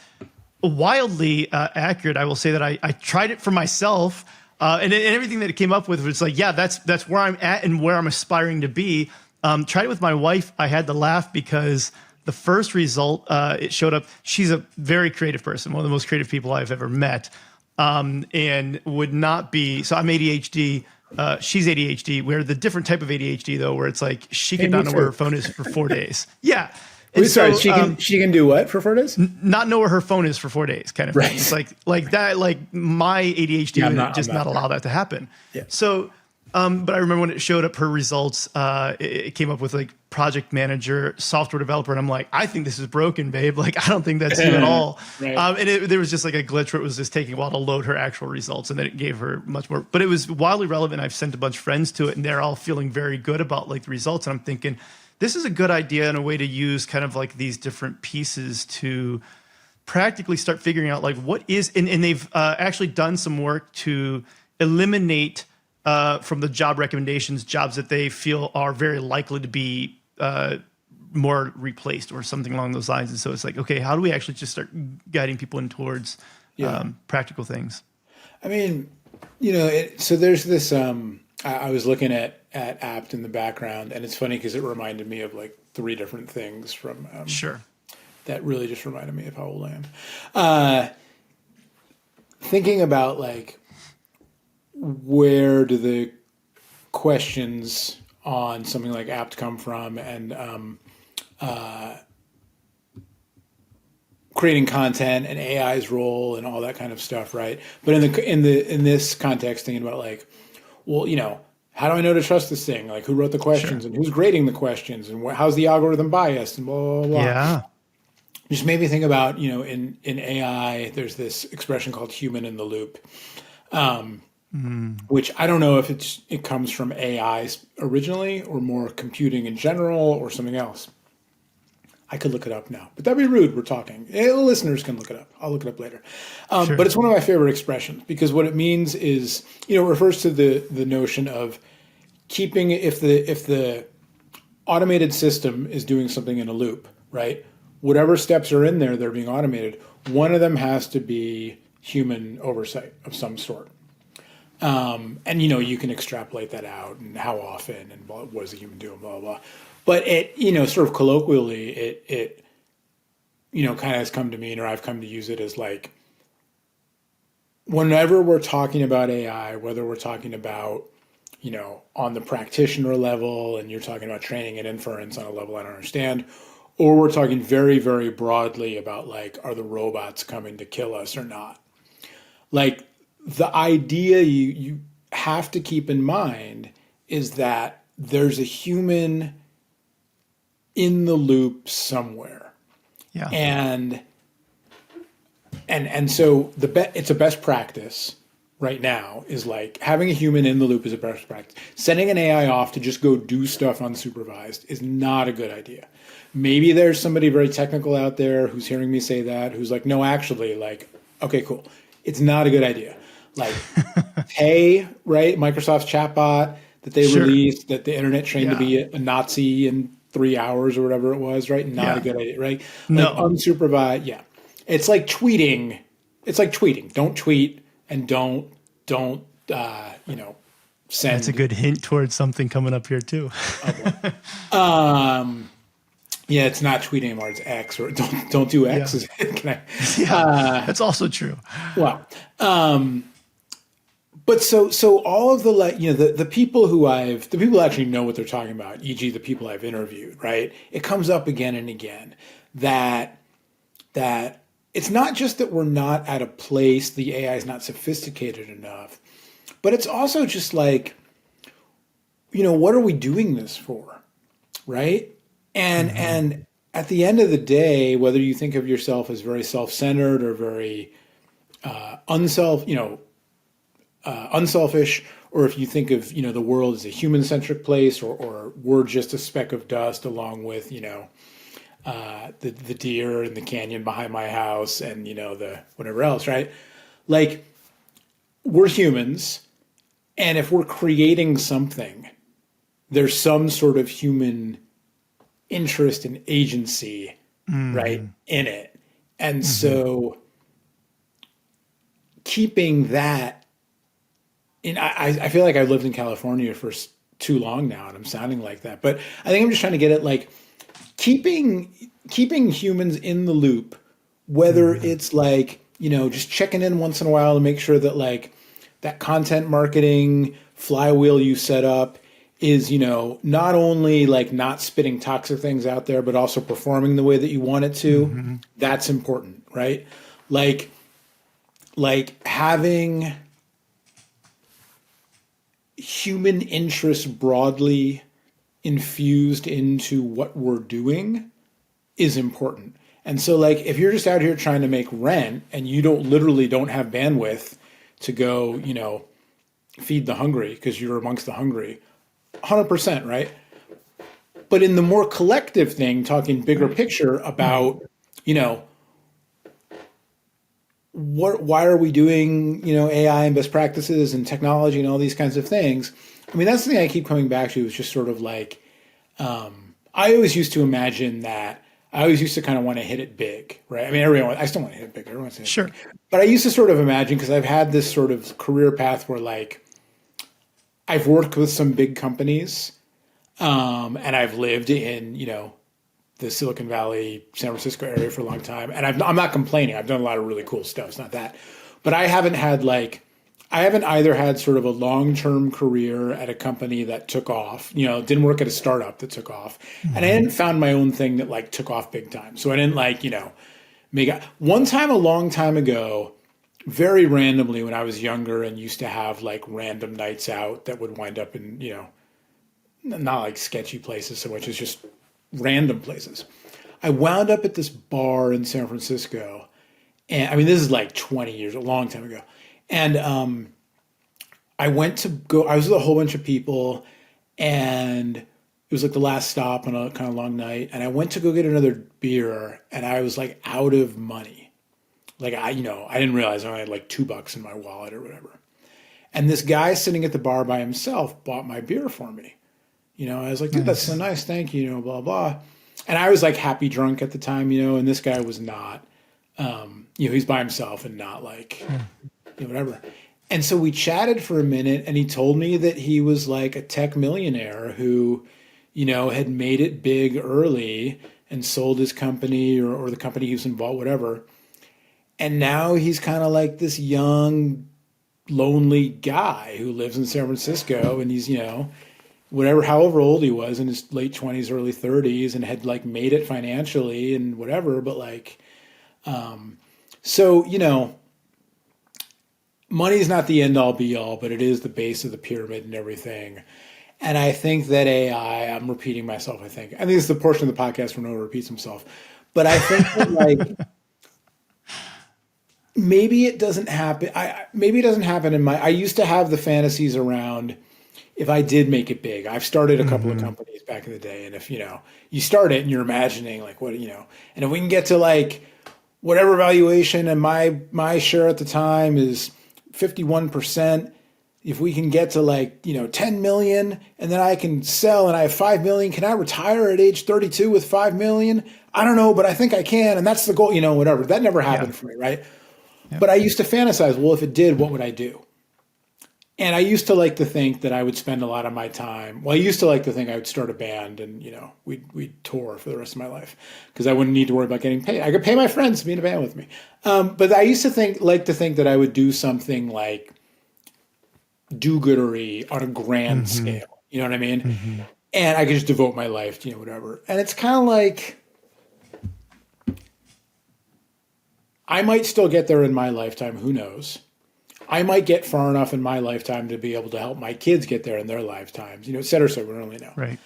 wildly accurate. I will say that I tried it for myself, and everything that it came up with was like, yeah, that's where I'm at and where I'm aspiring to be. Tried it with my wife. I had to laugh because the first result, it showed up. She's a very creative person, one of the most creative people I've ever met, and would not be. So I'm ADHD. She's ADHD. We're the different type of ADHD though, where it's like she could not know where her phone is for 4 days. Yeah. Wait, sorry, she can do what for 4 days? Not know where her phone is for 4 days, kind of thing. It's like that. Like my ADHD would not allow that to happen. Yeah. So, but I remember when it showed up her results, it came up with like project manager, software developer, and I'm like, I think this is broken, babe. Like I don't think that's you at all. Right. And there was just like a glitch where it was just taking a while to load her actual results, and then it gave her much more. But it was wildly relevant. I've sent a bunch of friends to it, and they're all feeling very good about like the results. And I'm thinking, this is a good idea and a way to use kind of like these different pieces to practically start figuring out like what is, and they've actually done some work to eliminate from the job recommendations, jobs that they feel are very likely to be more replaced or something along those lines. And so it's like, okay, how do we actually just start guiding people in towards practical things? I mean, so there's this, I was looking at apt in the background, and it's funny because it reminded me of like 3 different things from, Sure. that really just reminded me of how old I am. Thinking about like, where do the questions on something like apt come from, and creating content and AI's role and all that kind of stuff, right? But in this context, thinking about like, well, how do I know to trust this thing? Like, who wrote the questions and who's grading the questions and how's the algorithm biased and blah blah blah. Yeah. Just made me think about, in AI, there's this expression called human in the loop, which I don't know if it comes from AI originally or more computing in general or something else. I could look it up now, but that'd be rude. We're talking. The listeners can look it up. I'll look it up later. But it's one of my favorite expressions because what it means is, it refers to the notion of keeping, if the automated system is doing something in a loop, right? Whatever steps are in there, they're being automated. One of them has to be human oversight of some sort. And you can extrapolate that out and how often and what is the human doing, blah, blah, blah. But it, sort of colloquially, it kind of has come to mean, or I've come to use it as like, whenever we're talking about AI, whether we're talking about, on the practitioner level and you're talking about training and inference on a level I don't understand, or we're talking very, very broadly about like, are the robots coming to kill us or not? Like, the idea you have to keep in mind is that there's a human in the loop somewhere. Yeah. And so it's a best practice right now is like having a human in the loop is a best practice. Sending an AI off to just go do stuff unsupervised is not a good idea. Maybe there's somebody very technical out there who's hearing me say that, who's like, no, actually, like, okay, cool. It's not a good idea. Like, hey, right, Microsoft's chatbot that they released, that the internet trained to be a Nazi in 3 hours or whatever it was, right? Not a good idea, right? Like, unsupervised, It's like tweeting. It's like tweeting. Don't tweet and don't send. That's a good hint towards something coming up here too. Yeah, it's not tweeting anymore. It's X, or don't do X. Yeah. That's also true. Well, but so all of the people who actually know what they're talking about, e.g. the people I've interviewed, right? It comes up again and again that it's not just that we're not at a place, the AI is not sophisticated enough, but it's also just like, what are we doing this for, right? And at the end of the day, whether you think of yourself as very self-centered or very unselfish, or if you think of the world as a human-centric place, or we're just a speck of dust along with the deer in the canyon behind my house and the whatever else, right? Like, we're humans, and if we're creating something, there's some sort of human interest and agency, right, in it. And so keeping that in, I feel like I've lived in California for too long now and I'm sounding like that, but I think I'm just trying to get at like keeping humans in the loop, whether it's like, just checking in once in a while to make sure that like that content marketing flywheel you set up is, not only like not spitting toxic things out there, but also performing the way that you want it to. That's important, right? Like having human interest broadly infused into what we're doing is important. And so like, if you're just out here trying to make rent and you literally don't have bandwidth to go, feed the hungry because you're amongst the hungry, 100%, right? But in the more collective thing, talking bigger picture about, why are we doing, AI and best practices and technology and all these kinds of things? I mean, that's the thing I keep coming back to is just sort of like, I always used to imagine that. I always used to kind of want to hit it big, right? I mean, I still want to hit it big. Everyone wants to hit it Sure. big. But I used to sort of imagine, because I've had this sort of career path where like I've worked with some big companies, and I've lived in, the Silicon Valley, San Francisco area for a long time. And I'm not complaining. I've done a lot of really cool stuff. It's not that. But I haven't either had sort of a long-term career at a company that took off, didn't work at a startup that took off. Mm-hmm. And I hadn't found my own thing that like took off big time. So I didn't one time a long time ago, very randomly when I was younger and used to have like random nights out that would wind up in, not like sketchy places so much as just random places. I wound up at this bar in San Francisco. And I mean, this is like 20 years, a long time ago. And I was with a whole bunch of people, and it was like the last stop on a kind of long night. And I went to go get another beer, and I was like out of money. Like I didn't realize I only had like $2 in my wallet or whatever. And this guy sitting at the bar by himself bought my beer for me. I was like, dude, that's so nice. Thank you, blah, blah. And I was like happy drunk at the time, and this guy was not, he's by himself and not like, whatever. And so we chatted for a minute, and he told me that he was like a tech millionaire who, had made it big early and sold his company or the company he was involved, whatever. And now he's kind of like this young, lonely guy who lives in San Francisco, and he's, however old he was, in his late 20s, early 30s, and had like made it financially and whatever. But like, money's not the end all be all, but it is the base of the pyramid and everything. And I think that AI, I'm repeating myself, I think it's the portion of the podcast where Noah repeats himself. But I think that like, maybe it doesn't happen. Maybe it doesn't happen I used to have the fantasies around, if I did make it big. I've started a couple of companies back in the day. And if, you start it and you're imagining like what, and if we can get to like whatever valuation, and my share at the time is 51%, if we can get to like, 10 million, and then I can sell and I have 5 million, can I retire at age 32 with 5 million? I don't know, but I think I can. And that's the goal, whatever. That never happened for me, right? Yep. But I used to fantasize, well, if it did, what would I do? And I used to like to think that I would spend a lot of my time. Well, I used to like to think I would start a band and, we'd tour for the rest of my life because I wouldn't need to worry about getting paid. I could pay my friends to be in a band with me. But I used to think that I would do something like do-goodery on a grand scale. You know what I mean? Mm-hmm. And I could just devote my life to, whatever. And it's kind of like, I might still get there in my lifetime. Who knows? I might get far enough in my lifetime to be able to help my kids get there in their lifetimes, et cetera, so we don't really know. Right.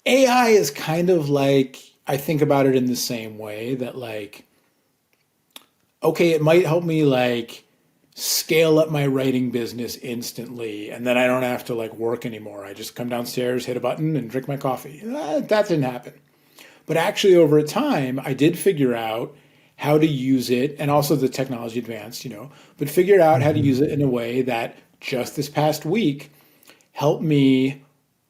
AI is kind of like, I think about it in the same way that like, okay, it might help me like scale up my writing business instantly, and then I don't have to like work anymore. I just come downstairs, hit a button, and drink my coffee. That didn't happen. But actually over time, I did figure out how to use it, and also the technology advanced, but figured out how to use it in a way that just this past week helped me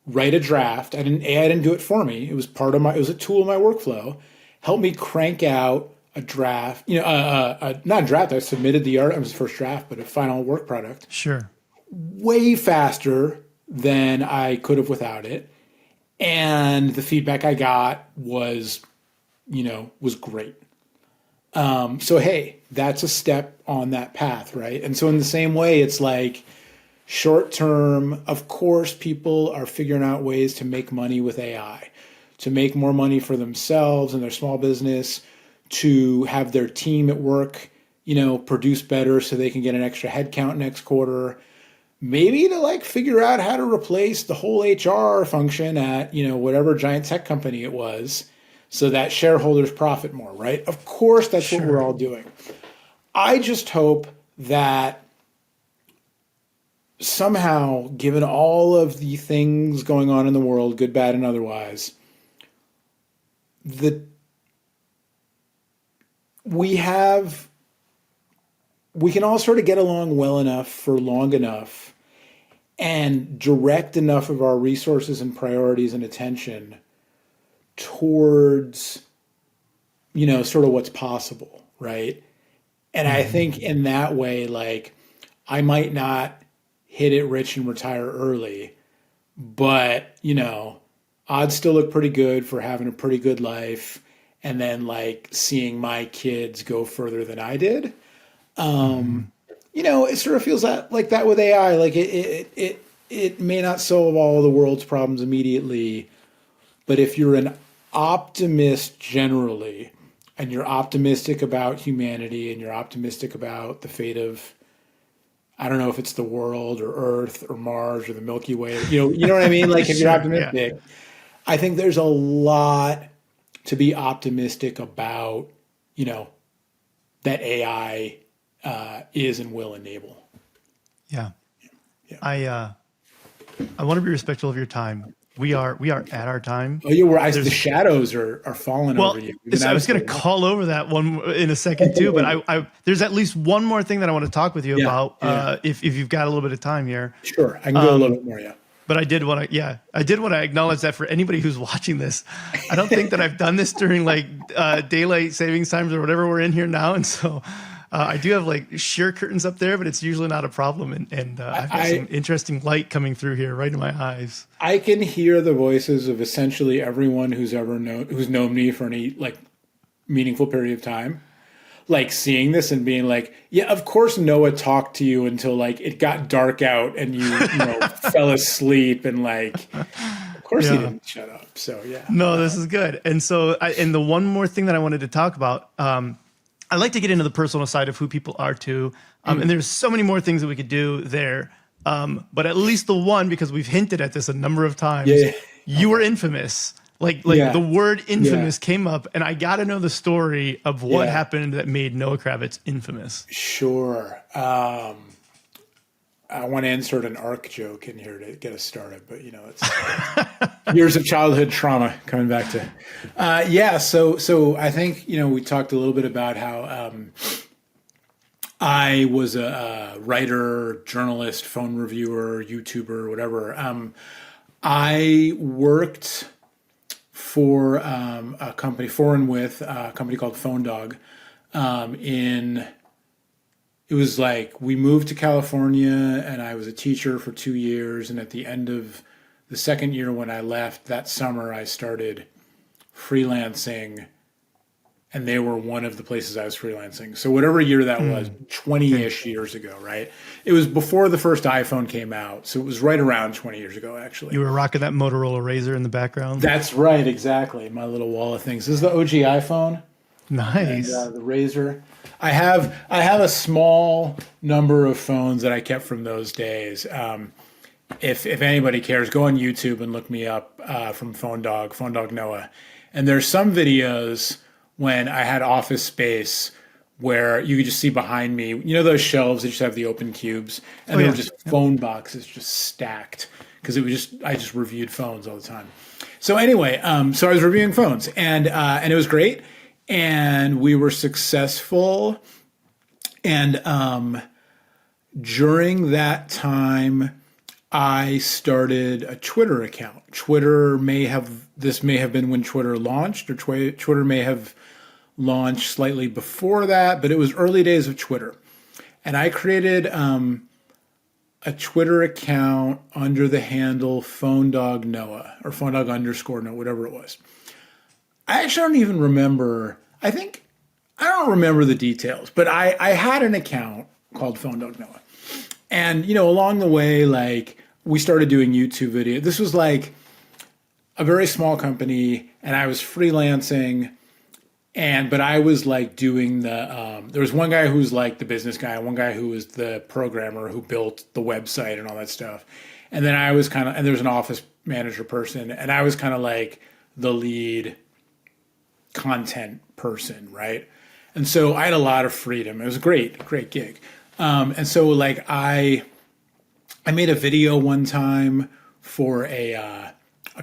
write a draft. AI didn't do it for me. It was it was a tool in my workflow, helped me crank out a draft, not a draft. I submitted the art, it was the first draft, but a final work product. Sure. Way faster than I could have without it. And the feedback I got was great. So, hey, that's a step on that path, right? And so in the same way, it's like short term, of course, people are figuring out ways to make money with AI, to make more money for themselves and their small business, to have their team at work, produce better so they can get an extra headcount next quarter. Maybe to like figure out how to replace the whole HR function at, whatever giant tech company it was, so that shareholders profit more, right? Of course, that's what we're all doing. I just hope that somehow, given all of the things going on in the world, good, bad, and otherwise, that we can all sort of get along well enough for long enough and direct enough of our resources and priorities and attention towards, sort of what's possible, right? And I think in that way, like, I might not hit it rich and retire early, but, odds still look pretty good for having a pretty good life. And then like seeing my kids go further than I did. It sort of feels like that with AI. Like it may not solve all the world's problems immediately, but if you're an optimist generally, and you're optimistic about humanity, and you're optimistic about the fate of, I don't know if it's the world or Earth or Mars or the Milky Way, you know what I mean? Like if you're optimistic, I think there's a lot to be optimistic about, that AI is and will enable. Yeah. I want to be respectful of your time. We are at our time. Oh, yeah, the shadows are falling over you. I was going to call over that one in a second too, but I there's at least one more thing that I want to talk with you about. If you've got a little bit of time here. Sure, I can go a little bit more. Yeah. But I did want to acknowledge that for anybody who's watching this, I don't think that I've done this during like daylight savings times or whatever we're in here now, and so I do have like sheer curtains up there, but it's usually not a problem, and I've got some interesting light coming through here right in my eyes. I can hear the voices of essentially everyone who's known me for any like meaningful period of time, like seeing this and being like, yeah, of course Noah talked to you until like it got dark out and you fell asleep, and like of course he didn't shut up. So yeah. No, this is good. And so and the one more thing that I wanted to talk about, I like to get into the personal side of who people are too. And there's so many more things that we could do there. But at least the one, because we've hinted at this a number of times, you were infamous. Like the word infamous came up, and I got to know the story of what happened that made Noah Kravitz infamous. Sure. I want to insert an ARC joke in here to get us started, but it's years of childhood trauma coming back to. So I think, we talked a little bit about how I was a writer, journalist, phone reviewer, YouTuber, whatever. I worked for a company, a company called Phone Dog. It was like we moved to California, and I was a teacher for 2 years. And at the end of the second year when I left, that summer I started freelancing, and they were one of the places I was freelancing. So whatever year that was, 20-ish years ago, right? It was before the first iPhone came out. So it was right around 20 years ago, actually. You were rocking that Motorola Razr in the background? That's right, exactly. My little wall of things. This is the OG iPhone. Nice. And, the Razr. I have a small number of phones that I kept from those days. If anybody cares, go on YouTube and look me up from Phone Dog Noah. And there's some videos when I had office space where you could just see behind me, those shelves that just have the open cubes, and there were just phone boxes just stacked, because I just reviewed phones all the time. So anyway, so I was reviewing phones, and it was great, and we were successful, and during that time, I started a Twitter account. This may have been when Twitter launched, or Twitter may have launched slightly before that, but it was early days of Twitter. And I created a Twitter account under the handle Phone Dog Noah, or Phone Dog _Noah, whatever it was. I actually don't even remember. I don't remember the details, but I had an account called Phone Dog Noah. And, along the way, like, we started doing YouTube video. This was like a very small company, and I was freelancing, but I was like doing there was one guy who's like the business guy, one guy who was the programmer who built the website and all that stuff. And then I was and there was an office manager person, and I was kind of like the lead content person, right? And so I had a lot of freedom. It was a great gig. And so like I made a video one time for a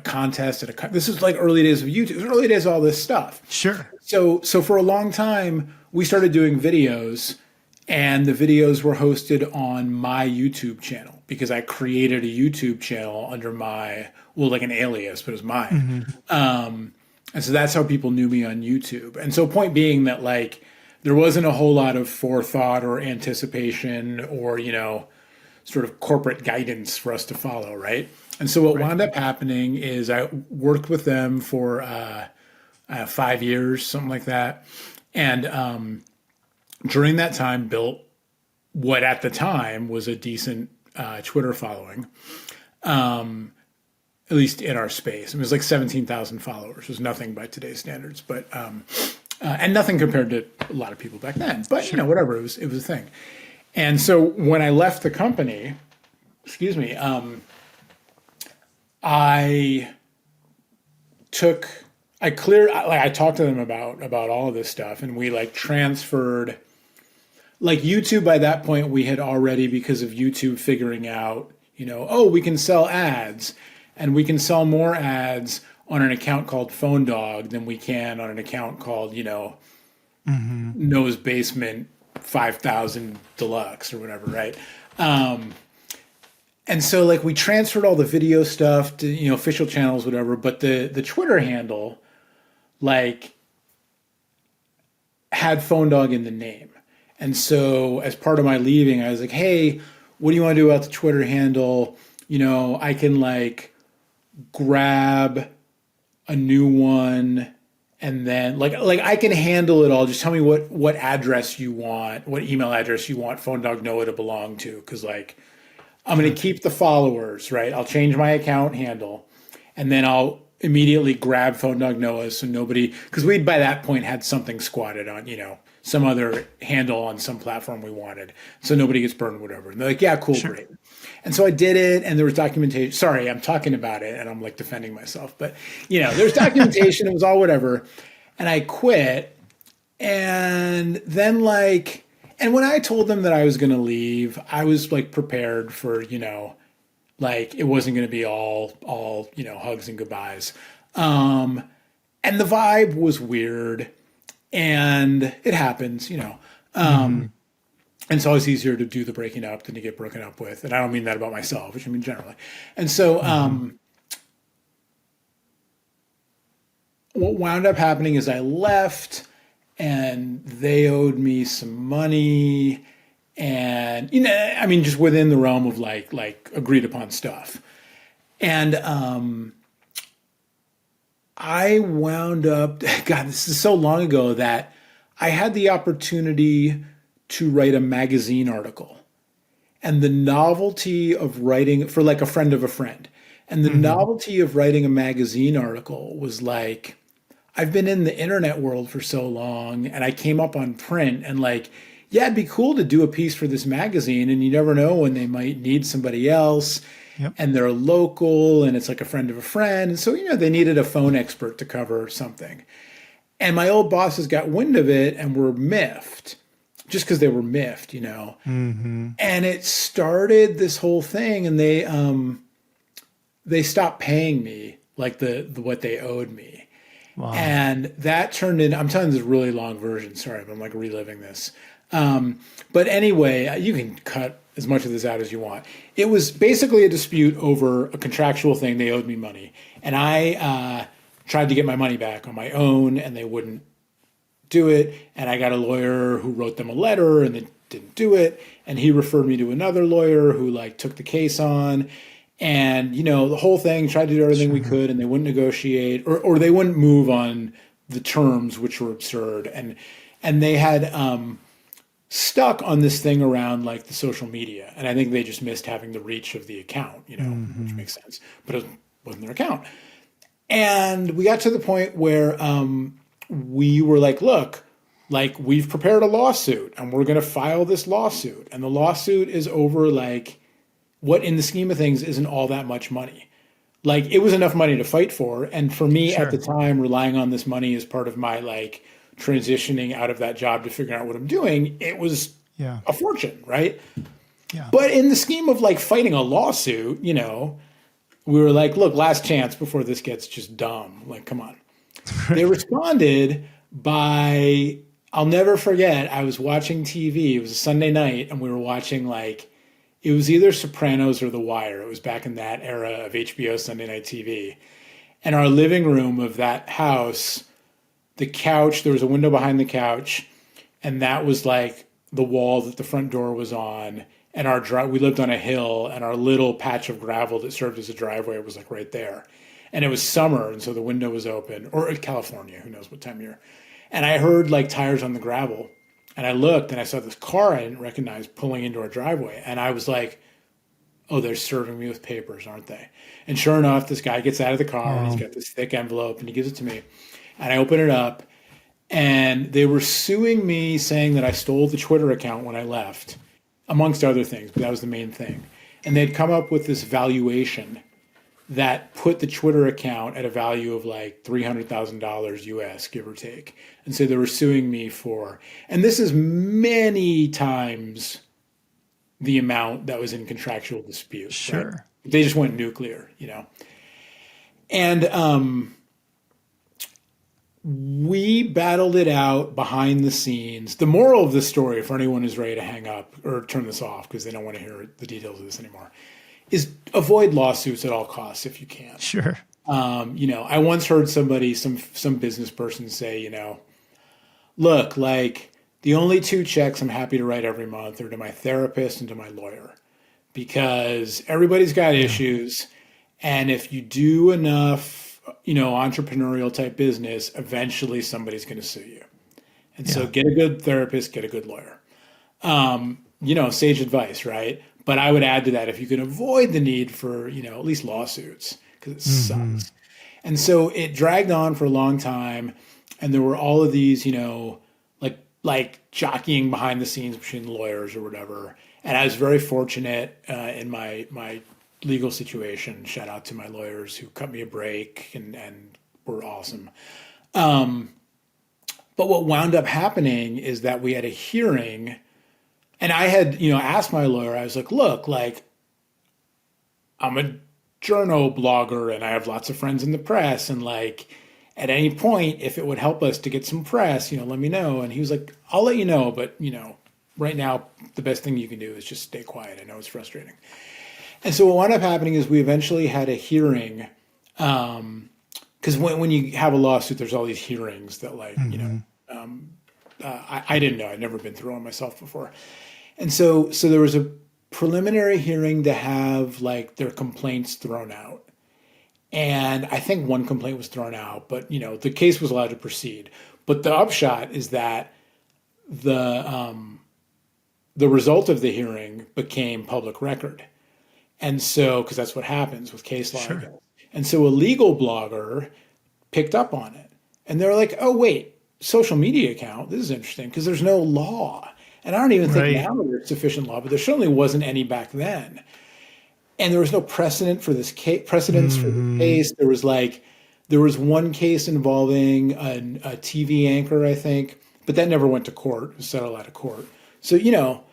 contest this is like early days of YouTube. It was early days of all this stuff. Sure. So for a long time we started doing videos, and the videos were hosted on my YouTube channel, because I created a YouTube channel under like an alias, but it was mine. And so that's how people knew me on YouTube. And so point being that like there wasn't a whole lot of forethought or anticipation or, sort of corporate guidance for us to follow, right? And so what wound up happening is I worked with them for 5 years, something like that. And during that time built what at the time was a decent Twitter following, at least in our space. It was like 17,000 followers. It was nothing by today's standards, but and nothing compared to a lot of people back then. But whatever, it was a thing. And so when I left the company, I talked to them about all of this stuff, and we like transferred. Like YouTube, by that point, we had already, because of YouTube figuring out, we can sell ads, and we can sell more ads on an account called Phone Dog than we can on an account called, Noah's Basement 5000 Deluxe or whatever, right? And so like we transferred all the video stuff to, official channels, whatever, but the Twitter handle like had Phone Dog in the name. And so as part of my leaving, I was like, hey, what do you want to do about the Twitter handle? I can like grab a new one and then like I can handle it all. Just tell me what address you want, what email address you want Phone Dog Noah to belong to. Cause like I'm going to keep the followers, right? I'll change my account handle and then I'll immediately grab Phone Dog Noah. So nobody, cause we'd by that point had something squatted on, some other handle on some platform we wanted. So nobody gets burned, whatever. And they're like, yeah, cool, great. And so I did it, and there was documentation. Sorry, I'm talking about it, and I'm like defending myself. But, there's documentation. It was all whatever. And I quit. And then and when I told them that I was going to leave, I was like prepared for, like it wasn't going to be all hugs and goodbyes. And the vibe was weird. And it happens, and it's always easier to do the breaking up than to get broken up with. And I don't mean that about myself, which I mean generally. And so what wound up happening is I left and they owed me some money and, just within the realm of like agreed upon stuff. And I wound up, God, this is so long ago that I had the opportunity to write a magazine article. And the novelty of writing for like a friend of a friend. And the novelty of writing a magazine article was like, I've been in the internet world for so long and I came up on print and like, yeah, it'd be cool to do a piece for this magazine. And you never know when they might need somebody else. Yep. And they're local and it's like a friend of a friend. And so, they needed a phone expert to cover something. And my old bosses got wind of it and were miffed just because they were miffed, And it started this whole thing and they stopped paying me like the what they owed me. Wow. And that turned in, I'm telling this really long version. Sorry, but I'm like reliving this. But anyway, you can cut as much of this out as you want. It was basically a dispute over a contractual thing. They owed me money. And I tried to get my money back on my own, and they wouldn't do it. And I got a lawyer who wrote them a letter, and they didn't do it. And he referred me to another lawyer who took the case on. And, the whole thing, tried to do everything we could, and they wouldn't negotiate, or they wouldn't move on the terms, which were absurd. And they had stuck on this thing around the social media. And I think they just missed having the reach of the account, which makes sense. But it wasn't their account. And we got to the point where we were like, look, we've prepared a lawsuit and we're going to file this lawsuit. And the lawsuit is over what in the scheme of things isn't all that much money. It was enough money to fight for. And for me at the time, relying on this money as part of my transitioning out of that job to figure out what I'm doing, it was a fortune, right? Yeah. But in the scheme of fighting a lawsuit, we were like, look, last chance before this gets just dumb. Come on. They responded by, I'll never forget, I was watching TV. It was a Sunday night and we were watching it was either Sopranos or The Wire. It was back in that era of HBO Sunday night TV. And our living room of that house, the couch, there was a window behind the couch, and that was like the wall that the front door was on. And we lived on a hill, and our little patch of gravel that served as a driveway was like right there. And it was summer, and so the window was open, or California, who knows what time of year. And I heard like tires on the gravel, and I looked and I saw this car I didn't recognize pulling into our driveway. And I was like, oh, they're serving me with papers, aren't they? And sure enough, this guy gets out of the car and he's got this thick envelope and he gives it to me. And I open it up, and they were suing me, saying that I stole the Twitter account when I left, amongst other things, but that was the main thing. And they'd come up with this valuation that put the Twitter account at a value of like $300,000 US, give or take. And so they were suing me for, and this is many times the amount that was in contractual dispute. Sure. Right? They just went nuclear, you know. And we battled it out behind the scenes. The moral of the story, for anyone who's ready to hang up or turn this off because they don't want to hear the details of this anymore, is avoid lawsuits at all costs if you can. Sure. You know, I once heard somebody, some business person say, you know, look, like the only two checks I'm happy to write every month are to my therapist and to my lawyer, because everybody's got issues. And if you do enough, you know, entrepreneurial type business, eventually somebody's going to sue you. And so get a good therapist, get a good lawyer. You know, sage advice, right? But I would add to that, if you can avoid the need for, you know, at least lawsuits, because it sucks. And so it dragged on for a long time. And there were all of these, you know, like jockeying behind the scenes between lawyers or whatever. And I was very fortunate in my legal situation. Shout out to my lawyers who cut me a break and were awesome. But what wound up happening is that we had a hearing, and I had, you know, asked my lawyer, I was like, look, like, I'm a journal blogger and I have lots of friends in the press, and like, at any point, if it would help us to get some press, you know, let me know. And he was like, I'll let you know, but, you know, right now, the best thing you can do is just stay quiet. I know it's frustrating. And so what wound up happening is we eventually had a hearing, because when you have a lawsuit, there's all these hearings that, like, you know, I didn't know. I'd never been through one myself before. And so there was a preliminary hearing to have, like, their complaints thrown out. And I think one complaint was thrown out, but, you know, the case was allowed to proceed. But the upshot is that the result of the hearing became public record. And so, because that's what happens with case law. Sure. And so a legal blogger picked up on it. And they're like, oh, wait, social media account, this is interesting, because there's no law. And I don't even think now there's sufficient law, but there certainly wasn't any back then. And there was no precedent for this case, for the case. There was one case involving a TV anchor, I think, but that never went to court. It was settled out of court. So, you know,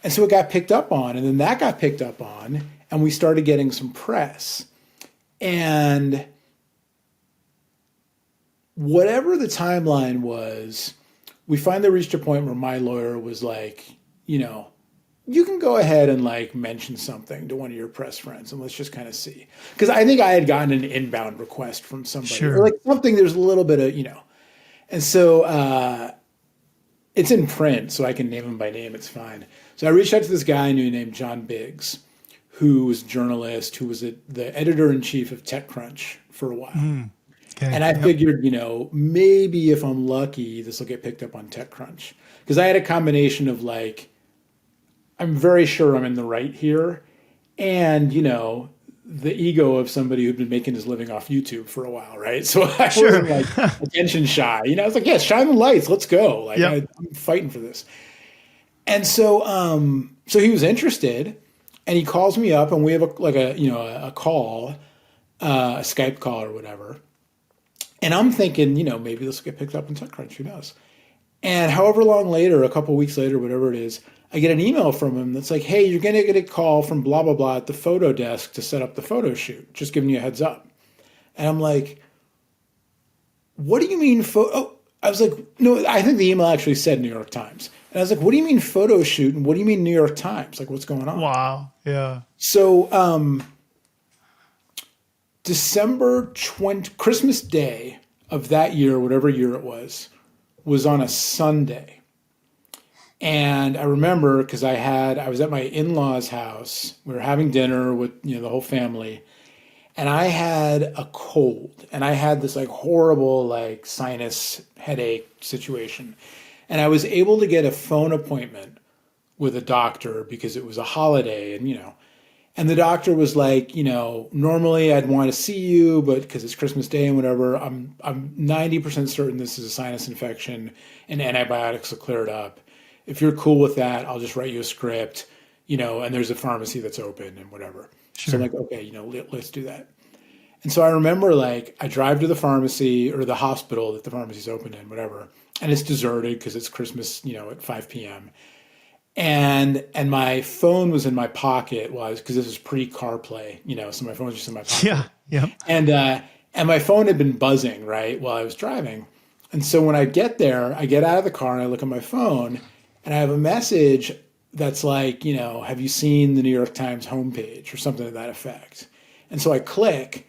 and so it got picked up on, and then that got picked up on, and we started getting some press. And whatever the timeline was, we finally reached a point where my lawyer was like, you know, you can go ahead and like mention something to one of your press friends and let's just kind of see. Because I think I had gotten an inbound request from somebody or like something, there's a little bit of, you know. And so it's in print, so I can name him by name, it's fine. So I reached out to this guy I knew named John Biggs, who was a journalist, who was the editor-in-chief of TechCrunch for a while. Okay. And I figured, you know, maybe if I'm lucky, this will get picked up on TechCrunch. Because I had a combination of like, I'm very sure I'm in the right here. And, you know, the ego of somebody who'd been making his living off YouTube for a while, right? So I wasn't like attention shy. You know, I was like, yeah, shine the lights. Let's go. Like, I'm fighting for this. And so so he was interested. And he calls me up and we have a call, a Skype call or whatever. And I'm thinking, you know, maybe this will get picked up in TechCrunch, who knows? And however long later, a couple of weeks later, whatever it is, I get an email from him that's like, hey, you're going to get a call from blah, blah, blah at the photo desk to set up the photo shoot. Just giving you a heads up. And I'm like, what do you mean Oh, I was like, no, I think the email actually said New York Times. And I was like, what do you mean photo shoot? And what do you mean New York Times? Like, what's going on? Wow. Yeah. So Christmas Day of that year, whatever year it was on a Sunday. And I remember because I was at my in-laws' house. We were having dinner with, the whole family. And I had a cold and I had this like horrible like sinus headache situation. And I was able to get a phone appointment with a doctor because it was a holiday and the doctor was like, normally I'd want to see you, but because it's Christmas Day and whatever, I'm 90% certain this is a sinus infection and antibiotics will clear it up. If you're cool with that, I'll just write you a script, and there's a pharmacy that's open and whatever. Sure. So I'm like, okay, let's do that. And so I remember like I drive to the pharmacy or the hospital that the pharmacy's open in, whatever, and it's deserted because it's Christmas, at 5 p.m. And my phone was in my pocket because this was pre-CarPlay, so my phone was just in my pocket. Yeah. And my phone had been buzzing, right, while I was driving. And so when I get there, I get out of the car and I look at my phone and I have a message that's like, have you seen the New York Times homepage or something to that effect? And so I click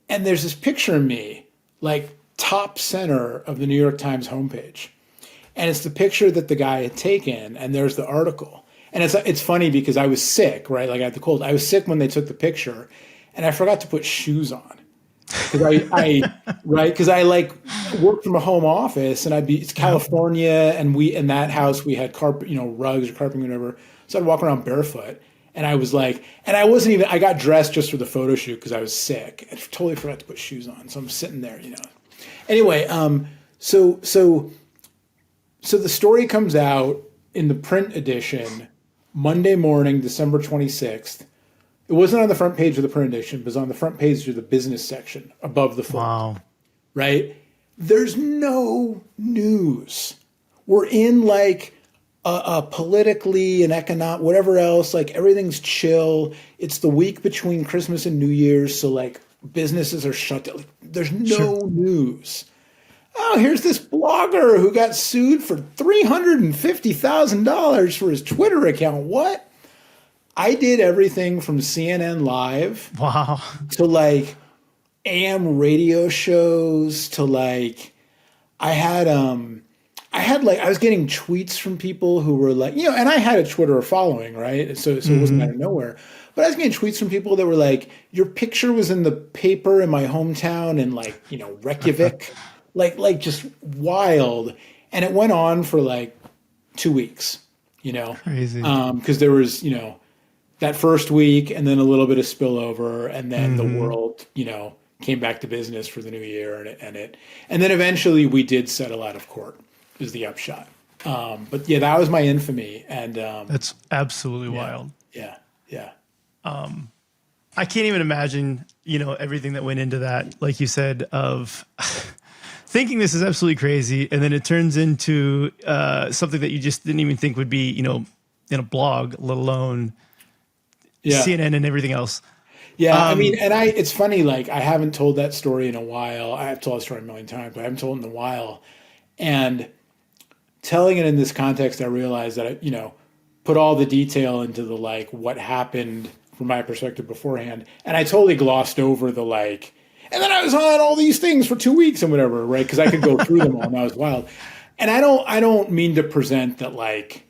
and there's this picture of me, like top center of the New York Times homepage. And it's the picture that the guy had taken, and there's the article. And it's funny because I was sick, right? Like I had the cold. I was sick when they took the picture, and I forgot to put shoes on. Because because I like worked from a home office, and it's California, and in that house we had carpet, rugs or carpeting, whatever. So I'd walk around barefoot, and I was like, and I got dressed just for the photo shoot because I was sick. I totally forgot to put shoes on, so I'm sitting there, Anyway, So the story comes out in the print edition Monday morning, December 26th. It wasn't on the front page of the print edition, but it was on the front page of the business section above the fold. Wow. Right? There's no news. We're in like a politically and economic, whatever else, like everything's chill. It's the week between Christmas and New Year's. So like businesses are shut down. Like, there's no news. Oh, here's this blogger who got sued for $350,000 for his Twitter account. What? I did everything from CNN Live to like AM radio shows to like I was getting tweets from people who were like, and I had a Twitter following, right? So it wasn't out of nowhere. But I was getting tweets from people that were like, your picture was in the paper in my hometown in like, Reykjavik. like just wild. And it went on for like 2 weeks, Crazy. Because there was, that first week and then a little bit of spillover and then the world, came back to business for the new year and then eventually we did settle out of court is the upshot. But yeah, that was my infamy. And that's absolutely wild. Yeah. I can't even imagine, everything that went into that, like you said, of thinking this is absolutely crazy. And then it turns into something that you just didn't even think would be, in a blog, let alone CNN and everything else. Yeah. It's funny, like I haven't told that story in a while. I've told that story a million times, but I haven't told it in a while. And telling it in this context, I realized that I, put all the detail into the, like, what happened from my perspective beforehand. And I totally glossed over the, like, and then I was on all these things for 2 weeks and whatever, right? Because I could go through them all and that was wild. And I don't mean to present that, like,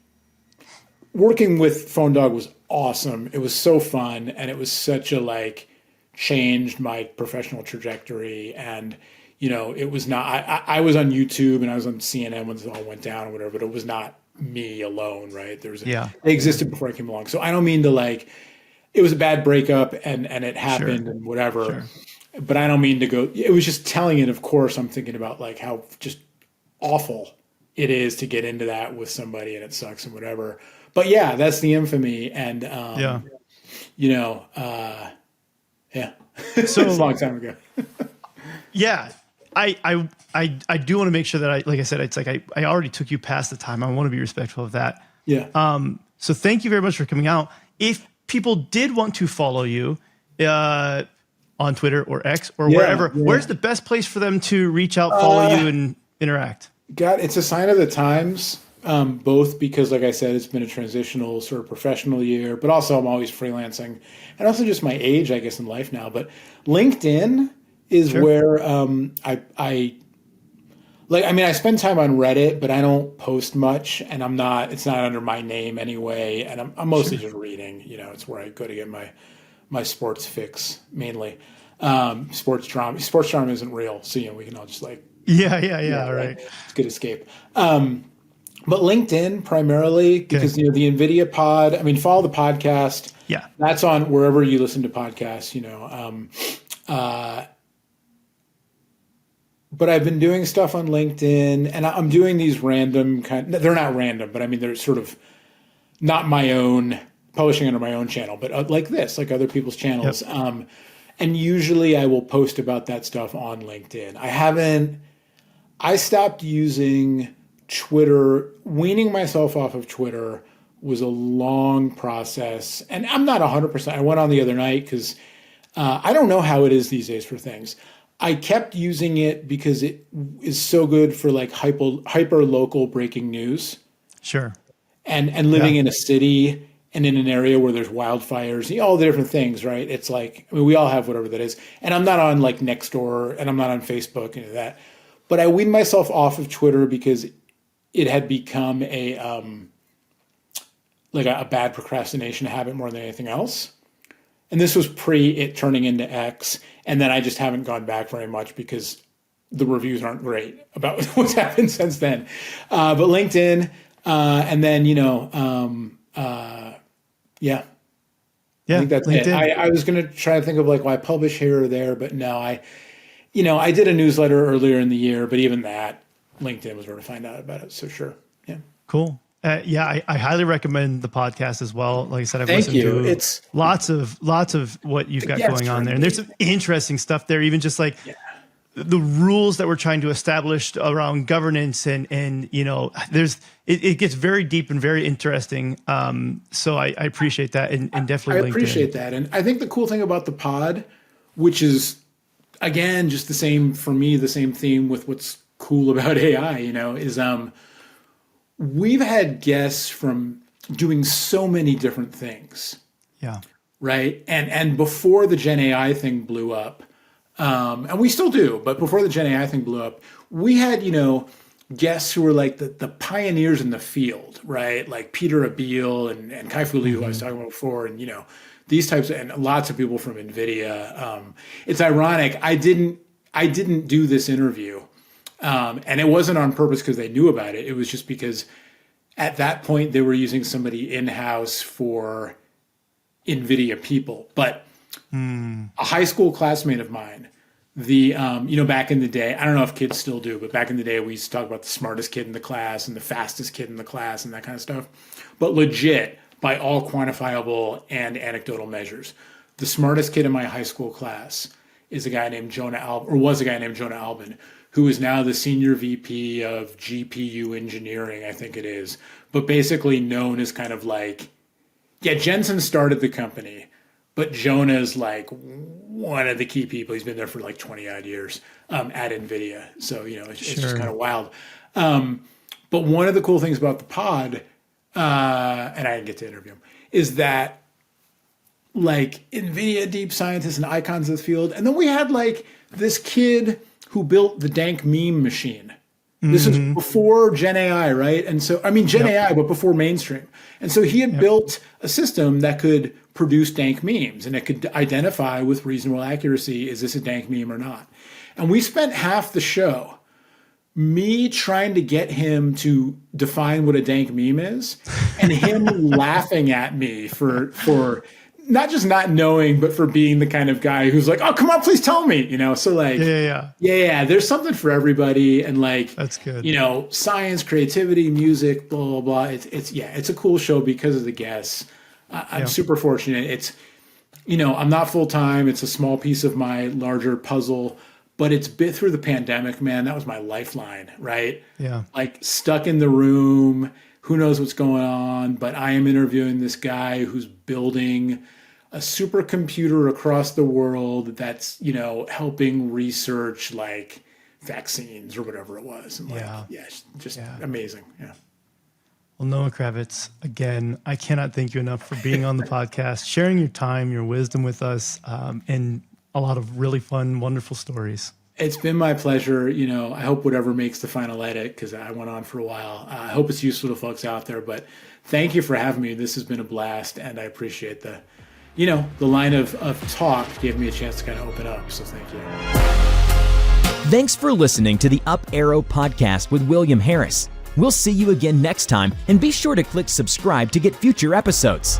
working with Phone Dog was awesome. It was so fun. And it was such a, like, changed my professional trajectory. And, it was not, I was on YouTube and I was on CNN when this all went down or whatever, but it was not me alone, right? They existed before I came along. So I don't mean to, like, it was a bad breakup and it happened and whatever. Sure. But I don't mean to go, it was just telling it, of course, I'm thinking about, like, how just awful it is to get into that with somebody and it sucks and whatever. But yeah, that's the infamy. And, so it's a long time ago. I do want to make sure that like I said, it's like, I already took you past the time. I want to be respectful of that. Yeah. So thank you very much for coming out. If people did want to follow you, on Twitter or X or wherever, where's the best place for them to reach out, follow you and interact? God, it's a sign of the times both because, like I said, it's been a transitional sort of professional year, but also I'm always freelancing, and also just my age, I guess, in life now. But LinkedIn is where I like. I mean, I spend time on Reddit, but I don't post much, and I'm not. It's not under my name anyway, and I'm mostly just reading. You know, it's where I go to get my sports fix mainly. Sports drama. Sports drama isn't real, so we can all just like Right. It's a good escape. But LinkedIn primarily because the Nvidia pod. I mean, follow the podcast. Yeah, That's on wherever you listen to podcasts. But I've been doing stuff on LinkedIn, and I'm doing these random they're not random, but I mean they're sort of not my own publishing under my own channel, but like this, like other people's channels. Yep. And usually I will post about that stuff on LinkedIn. I stopped using Twitter. Weaning myself off of Twitter was a long process. And I'm not 100%. I went on the other night because I don't know how it is these days for things. I kept using it because it is so good for like hyper local breaking news. Sure. And living in a city and in an area where there's wildfires, all the different things, right? It's like, I mean, we all have whatever that is. And I'm not on like Nextdoor, and I'm not on Facebook, any of that. But I weaned myself off of Twitter because it had become a bad procrastination habit more than anything else. And this was pre it turning into X. And then I just haven't gone back very much because the reviews aren't great about what's happened since then. But LinkedIn, and then, I think that's LinkedIn. It. I was going to try to think of like, well, I publish here or there, but no, I did a newsletter earlier in the year, but even that, LinkedIn was where to find out about it. So sure. Yeah. Cool. I highly recommend the podcast as well. Like I said, I've Thank listened you. to It's lots of what you've got going on there. And there's some interesting stuff there, even just like the rules that we're trying to establish around governance and it gets very deep and very interesting. So I appreciate that and definitely I appreciate that. And I think the cool thing about the pod, which is again just the same for me, the same theme with what's cool about AI, is we've had guests from doing so many different things. Yeah. Right. And before the Gen AI thing blew up, and we still do, but before the Gen AI thing blew up, we had, guests who were like the pioneers in the field, right? Like Peter Abil and Kai-Fu Lee, who I was talking about before, and, these types of, and lots of people from Nvidia. It's ironic. I didn't do this interview. And it wasn't on purpose because they knew about it. It was just because at that point they were using somebody in-house for Nvidia people. But a high school classmate of mine, back in the day, I don't know if kids still do, but back in the day we used to talk about the smartest kid in the class and the fastest kid in the class and that kind of stuff. But legit, by all quantifiable and anecdotal measures, the smartest kid in my high school class is a guy named Jonah Albin, or was a guy named Jonah Albin, who is now the senior VP of GPU engineering, I think it is, but basically known as kind of like, Jensen started the company, but Jonah is like one of the key people. He's been there for like 20 odd years at Nvidia. So, it's just kind of wild. But one of the cool things about the pod, and I didn't get to interview him, is that like Nvidia deep scientists and icons of the field. And then we had like this kid who built the dank meme machine. This is before Gen AI, right? And so, Gen AI, but before mainstream. And so he had built a system that could produce dank memes, and it could identify with reasonable accuracy, is this a dank meme or not? And we spent half the show, me trying to get him to define what a dank meme is, and him laughing at me for not just not knowing, but for being the kind of guy who's like, oh, come on, please tell me, So like, yeah, there's something for everybody. And like, that's good. Science, creativity, music, blah, blah, blah. It's a cool show because of the guests. I'm super fortunate. It's, I'm not full time. It's a small piece of my larger puzzle, but it's bit through the pandemic, man. That was my lifeline, right? Yeah. Like stuck in the room, who knows what's going on, but I am interviewing this guy who's building a supercomputer across the world that's, helping research like vaccines or whatever it was. And amazing. Yeah. Well, Noah Kravitz, again, I cannot thank you enough for being on the podcast, sharing your time, your wisdom with us, and a lot of really fun, wonderful stories. It's been my pleasure. I hope whatever makes the final edit, because I went on for a while. I hope it's useful to folks out there, but thank you for having me. This has been a blast, and I appreciate the line of talk gave me a chance to kind of open up. So thank you. Thanks for listening to the Up Arrow podcast with William Harris. We'll see you again next time, and be sure to click subscribe to get future episodes.